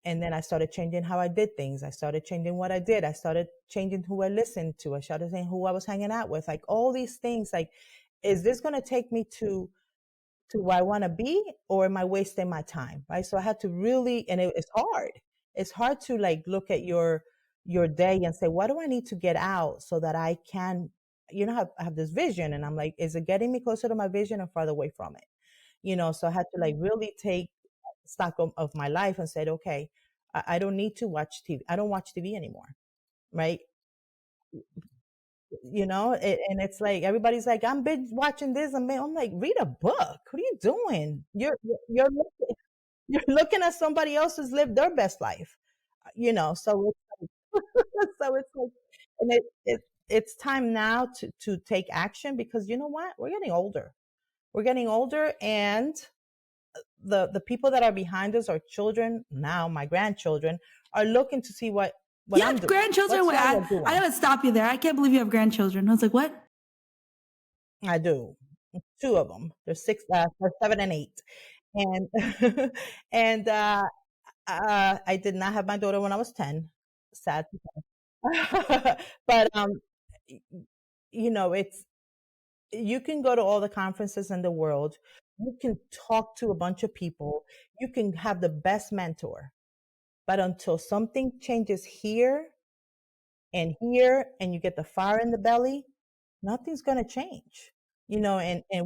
And then I started changing how I did things. I started changing what I did. I started changing who I listened to. I started saying who I was hanging out with, like all these things. Like, is this going to take me to where I want to be, or am I wasting my time? Right. So I had to really, and it's hard. It's hard to like look at your day and say, what do I need to get out so that I can, I have this vision, and I'm like, is it getting me closer to my vision or farther away from it? So I had to like really take stock of my life and said, okay, I don't need to watch TV. I don't watch TV anymore. Right. And it's like, everybody's like, I'm binge watching this. I'm like, read a book. What are you doing? You're looking at somebody else's live their best life, so so it's like, and it's time now to take action, because you know what? We're getting older. We're getting older, and the people that are behind us, our children, now my grandchildren, are looking to see what You I'm have doing. grandchildren? What's Wait, y'all I, are doing. I gotta stop you there. I can't believe you have grandchildren. I was like, what? I do. Two of them. They're 7 and 8. And and I did not have my daughter when I was 10. Sad to say. But it's, you can go to all the conferences in the world. You can talk to a bunch of people. You can have the best mentor. But until something changes here and here, and you get the fire in the belly, nothing's going to change. And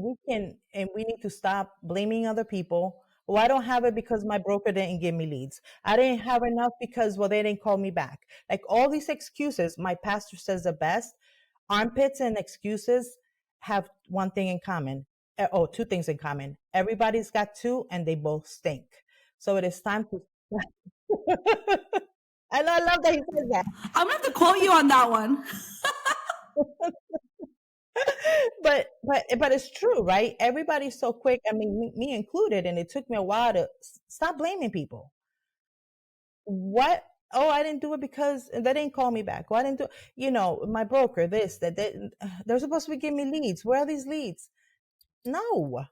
we need to stop blaming other people. Well, I don't have it because my broker didn't give me leads. I didn't have enough because, well, they didn't call me back. Like all these excuses. My pastor says the best: armpits and excuses have one thing in common. Oh, two things in common. Everybody's got two, and they both stink. So it is time to. And I love that he says that. I'm gonna have to quote you on that one. But it's true, right? Everybody's so quick. I mean, me included, and it took me a while to stop blaming people. What? Oh, I didn't do it because they didn't call me back. Well, I didn't do, my broker, this, that, they're supposed to be giving me leads. Where are these leads? No,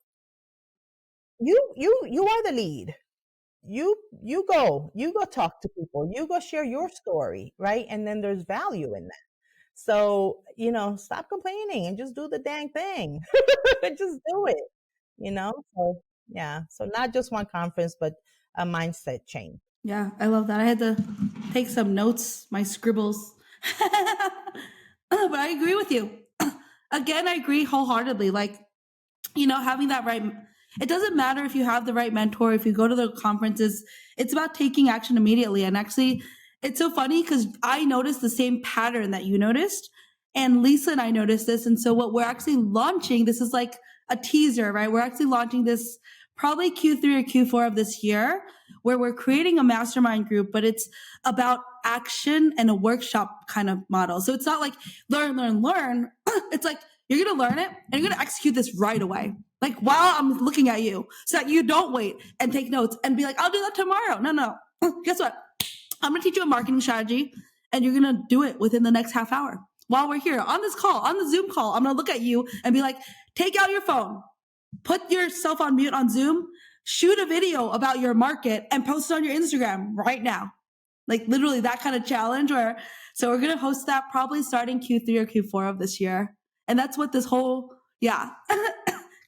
you are the lead. you go talk to people, you go share your story, right? And then there's value in that. So, stop complaining and just do the dang thing. Just do it, So, yeah. So not just one conference, but a mindset change. Yeah, I love that. I had to take some notes, my scribbles. But I agree with you. Again, I agree wholeheartedly. Like, having that right, it doesn't matter if you have the right mentor, if you go to the conferences, it's about taking action immediately. And actually, it's so funny because I noticed the same pattern that you noticed. And Lisa and I noticed this. And so, what we're actually launching, this is like a teaser, right? We're actually launching this probably Q3 or Q4 of this year, where we're creating a mastermind group, but it's about action and a workshop kind of model. So it's not like learn, learn, learn. It's like you're going to learn it and you're going to execute this right away. Like while I'm looking at you, so that you don't wait and take notes and be like, I'll do that tomorrow. No. Guess what? I'm going to teach you a marketing strategy and you're going to do it within the next half hour. While we're here on this call, on the Zoom call, I'm going to look at you and be like, take out your phone, put yourself on mute on Zoom, shoot a video about your market and post it on your Instagram right now. Like literally that kind of challenge so we're going to host that probably starting Q3 or Q4 of this year. And that's what this whole, because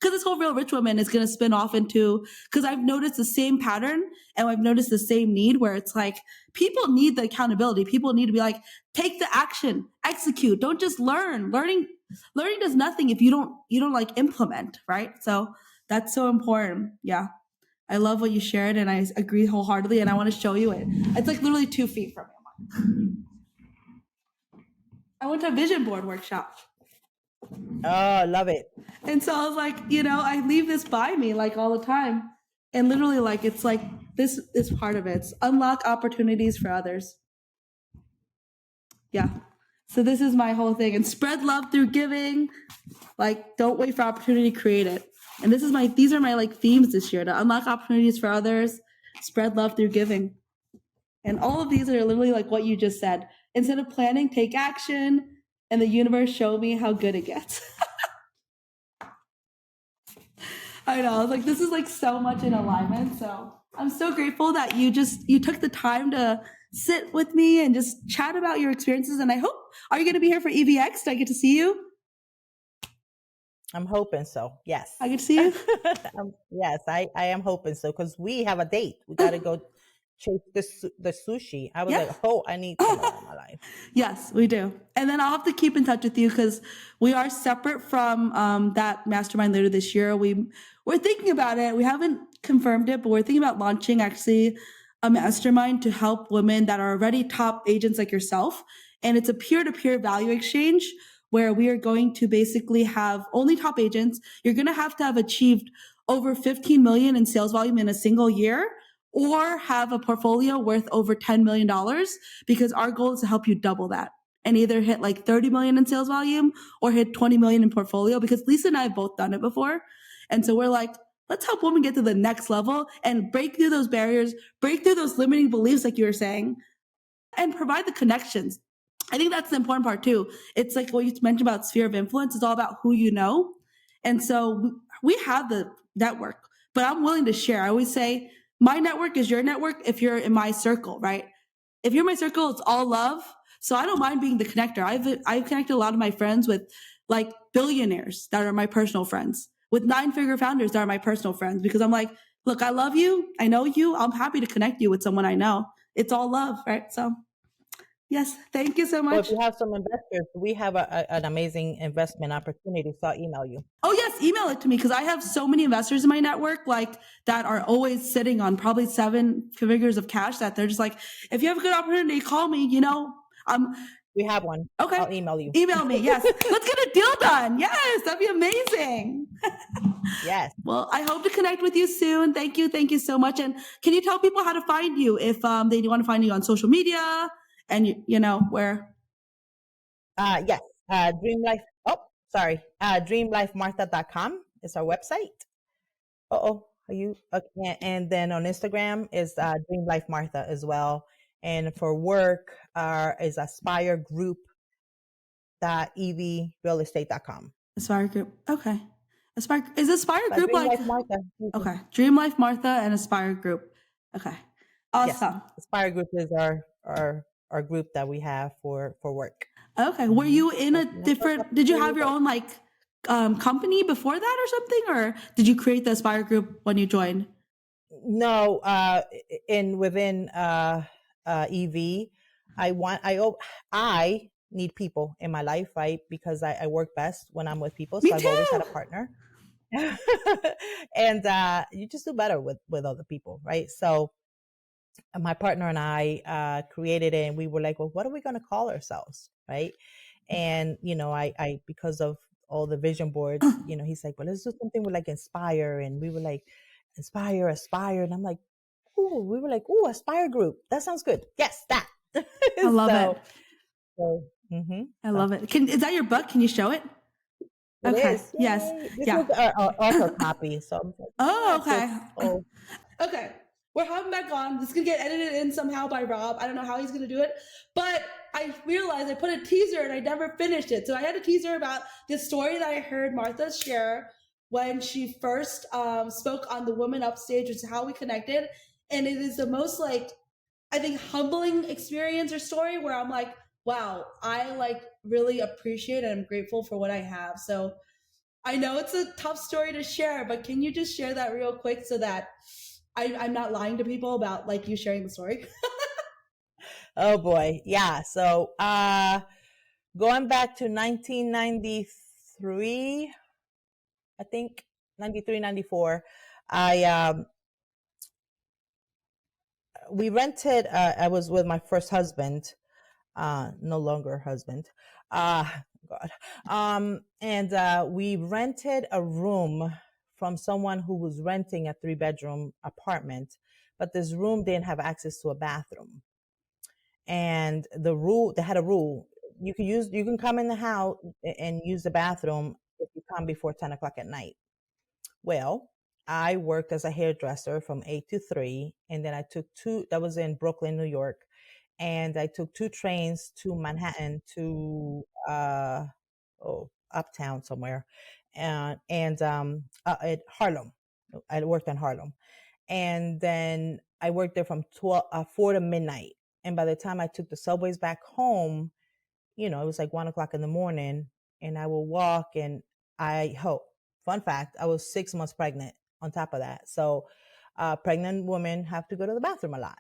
this whole Real Rich Woman is going to spin off into, because I've noticed the same pattern and I've noticed the same need where it's like, people need the accountability. People need to be like, take the action, execute. Don't just learn. Learning does nothing if you don't like implement, right? So that's so important. Yeah. I love what you shared and I agree wholeheartedly and I want to show you it. It's like literally 2 feet from me. I went to a vision board workshop. Oh, I love it. And so I was like, I leave this by me like all the time. And literally like, it's like, this is part of it. It's unlock opportunities for others. Yeah. So this is my whole thing. And spread love through giving. Like, don't wait for opportunity, create it. And these are my like themes this year: to unlock opportunities for others, spread love through giving. And all of these are literally like what you just said. Instead of planning, take action, and the universe show me how good it gets. I know, like this is like so much in alignment. So I'm so grateful that you took the time to sit with me and just chat about your experiences. And I hope, are you going to be here for EVX? Do I get to see you? I'm hoping so. Yes. I get to see you? Yes, I am hoping so because we have a date. We got to go chase the sushi. I was like, I need some of that in my life. Yes, we do. And then I'll have to keep in touch with you because we are separate from that mastermind later this year. We're thinking about it. We haven't confirmed it, but we're thinking about launching actually a mastermind to help women that are already top agents like yourself. And it's a peer-to-peer value exchange where we are going to basically have only top agents. You're going to have achieved over 15 million in sales volume in a single year, or have a portfolio worth over $10 million, because our goal is to help you double that and either hit like 30 million in sales volume or hit 20 million in portfolio, because Lisa and I have both done it before. And so we're like, let's help women get to the next level and break through those barriers, break through those limiting beliefs, like you were saying, and provide the connections. I think that's the important part too. It's like what you mentioned about sphere of influence. It's all about who you know. And so we have the network, but I'm willing to share. I always say my network is your network if you're in my circle, right? If you're in my circle, it's all love. So I don't mind being the connector. I've connected a lot of my friends with like billionaires that are my personal friends, with 9-figure founders that are my personal friends, because I'm like, look, I love you. I know you. I'm happy to connect you with someone I know. It's all love, right? So yes, thank you so much. Well, if you have some investors, we have an amazing investment opportunity. So I'll email you. Oh yes, email it to me, because I have so many investors in my network like that are always sitting on probably 7 figures of cash that they're just like, if you have a good opportunity, call me. We have one. Okay. I'll email you. Email me. Yes. Let's get a deal done. Yes. That'd be amazing. Yes. Well, I hope to connect with you soon. Thank you. Thank you so much. And can you tell people how to find you if they want to find you on social media and where? Yes. Dream Life. Oh, sorry. Dreamlifemartha.com is our website. Are you okay? And then on Instagram is Dream Life Martha as well. And for work is aspiregroup.evrealestate.com. Aspire Group. Okay. Is Aspire Group Dream like Life Martha. Okay, Dream Life Martha and Aspire Group. Okay. Yes, Awesome. Aspire Group is our group that we have for work. Okay. Were Hmm. you in a did you have your own like company before that or something? Or did you create the Aspire group when you joined? No, in within EV, I need people in my life, right? Because I work best when I'm with people. Me So I've always had too. a partner. And you just do better with other people, right? So my partner and I created it, and we were like, well, what are we going to call ourselves, right? And I because of all the vision boards, he's like, well, let's do something with like inspire, and we were like, aspire, and I'm like, ooh, we were like, ooh, aspire group, that sounds good, yes, that. I love it. so so mm-hmm, I so love it. Is that your book? Can you show it? it Okay. is, Yes. yay, this Yeah. is our author copy, so I'm like, Oh, yes, okay. it's all. Okay. We're hopping back on. This is gonna get edited in somehow by Rob. I don't know how he's gonna do it, but I realized I put a teaser and I never finished it. So I had a teaser about this story that I heard Martha share when she first spoke on the Woman Upstage, which is how we connected, and it is the most like I think humbling experience or story where I'm like, wow, I like really appreciate and I'm grateful for what I have. So I know it's a tough story to share, but can you just share that real quick so that I'm not lying to people about like you sharing the story? Oh boy, yeah. So going back to 1993, I think 93, 94, I we rented. I was with my first husband, no longer husband. Uh, God. And we rented a room from someone who was renting a 3-bedroom apartment, but this room didn't have access to a bathroom. And they had a rule: you can come in the house and use the bathroom if you come before 10 o'clock at night. Well, I worked as a hairdresser from 8 to 3, and then I took that was in Brooklyn, New York, and I took 2 trains to Manhattan to uptown somewhere, and at Harlem. I worked in Harlem, and then I worked there from 4 to midnight. And by the time I took the subways back home, it was like 1 o'clock in the morning, and I will walk, and fun fact, I was 6 months pregnant on top of that. So pregnant women have to go to the bathroom a lot.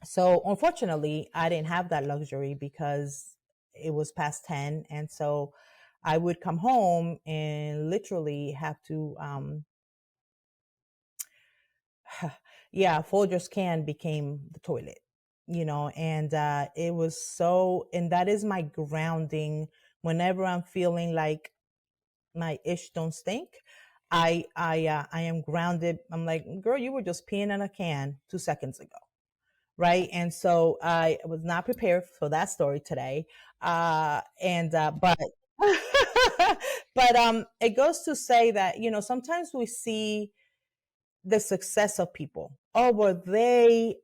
So unfortunately, I didn't have that luxury because it was past 10. And so I would come home and literally have to, yeah, Folgers can became the toilet, and it was and that is my grounding. Whenever I'm feeling like my ish don't stink, I am grounded. I'm like, girl, you were just peeing in a can 2 seconds ago. Right. And so I was not prepared for that story today. But but it goes to say that, sometimes we see the success of people. Oh, well, they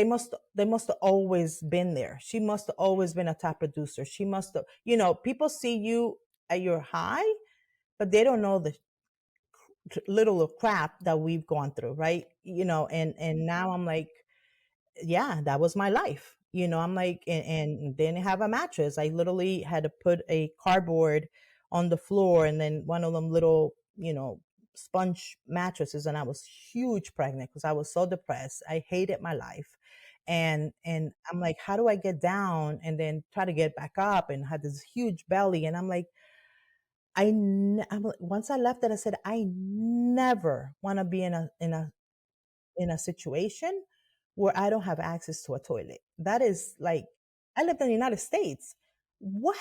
must have always been there. She must have always been a top producer. She must have, people see you at your high, but they don't know the little crap that we've gone through, right? And now I'm like, yeah, that was my life. I'm like, and didn't have a mattress. I literally had to put a cardboard on the floor, and then one of them little, sponge mattresses. And I was huge pregnant because I was so depressed. I hated my life. And I'm like, how do I get down and then try to get back up, and had this huge belly. And I'm like, once I left it, I said, I never want to be in a situation where I don't have access to a toilet. That is like, I lived in the United States. What?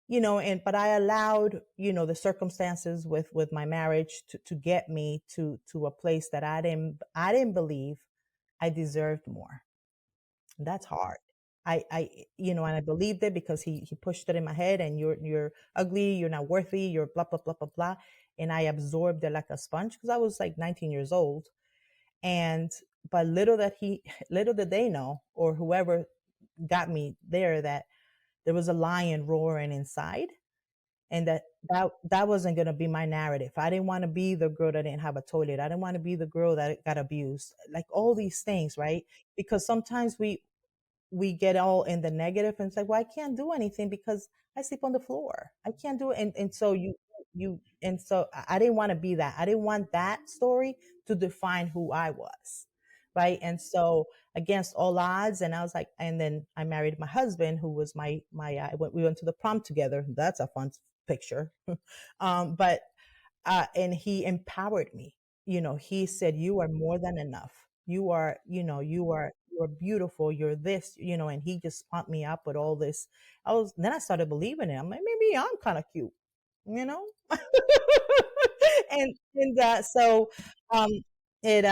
But I allowed, the circumstances with my marriage to get me to a place that I didn't believe I deserved more. That's hard. And I believed it because he pushed it in my head, and you're ugly, you're not worthy, you're blah, blah, blah, blah, blah. And I absorbed it like a sponge because I was like 19 years old. And but little did they know, or whoever got me there, that there was a lion roaring inside, and that that wasn't going to be my narrative. I didn't want to be the girl that didn't have a toilet. I didn't want to be the girl that got abused. Like all these things, right? Because sometimes we get all in the negative and it's like, well, I can't do anything because I sleep on the floor. I can't do it. And so and so I didn't want to be that. I didn't want that story to define who I was. Right. And so against all odds, and I was like, and then I married my husband, who was we went to the prom together. That's a fun picture. But and he empowered me. He said, "You are more than enough. You are, you're beautiful. You're this, and he just pumped me up with all this. Then I started believing it. I'm like, maybe I'm kind of cute, you know? So, um, it,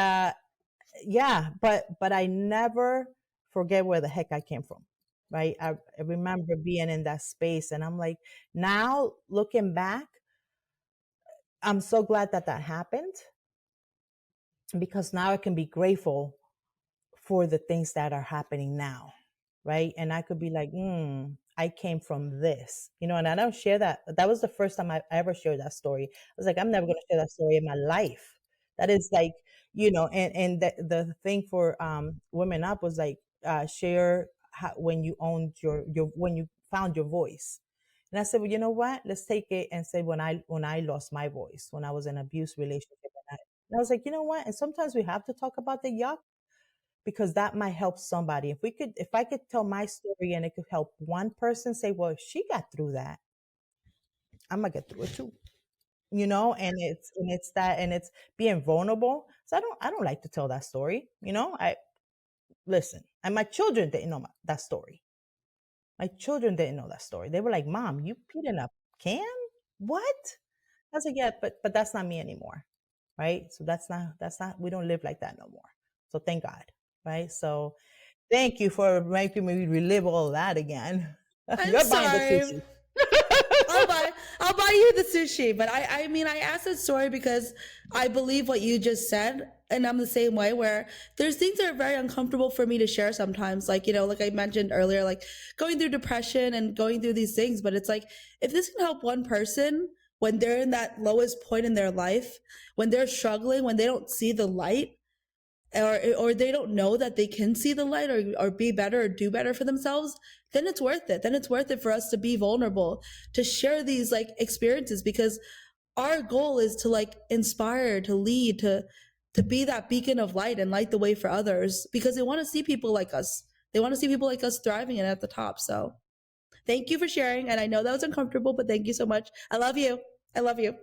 yeah, but I never forget where the heck I came from. Right. I remember being in that space and I'm like, now looking back, I'm so glad that that happened because now I can be grateful for the things that are happening now, right? And I could be like, I came from this, and I don't share that. That was the first time I ever shared that story. I was like, I'm never going to share that story in my life. That is like, and the thing for Women Up was like, share when you owned when you found your voice. And I said, well, you know what? Let's take it and say when I lost my voice, when I was in an abuse relationship. And I was like, you know what? And sometimes we have to talk about the yuck because that might help somebody. If I could tell my story and it could help one person say, well, if she got through that, I'm gonna get through it too. And it's being vulnerable. So I don't like to tell that story. I listen, and my children didn't know that story. My children didn't know that story. They were like, Mom, you peed in a can? What? I was like, yeah, but that's not me anymore. Right. So that's not we don't live like that no more. So thank God. Right. So thank you for making me relive all that again. I'm You're buying the sorry. sushi. I'll buy I'll buy you the sushi. But I mean I asked that story because I believe what you just said. And I'm the same way where there's things that are very uncomfortable for me to share sometimes. Like, like I mentioned earlier, like going through depression and going through these things. But it's like, if this can help one person when they're in that lowest point in their life, when they're struggling, when they don't see the light, or they don't know that they can see the light or be better or do better for themselves, then it's worth it. Then it's worth it for us to be vulnerable, to share these like experiences, because our goal is to like inspire, to lead, to be that beacon of light and light the way for others, because they want to see people like us. They want to see people like us thriving and at the top. So thank you for sharing. And I know that was uncomfortable, but thank you so much. I love you. I love you.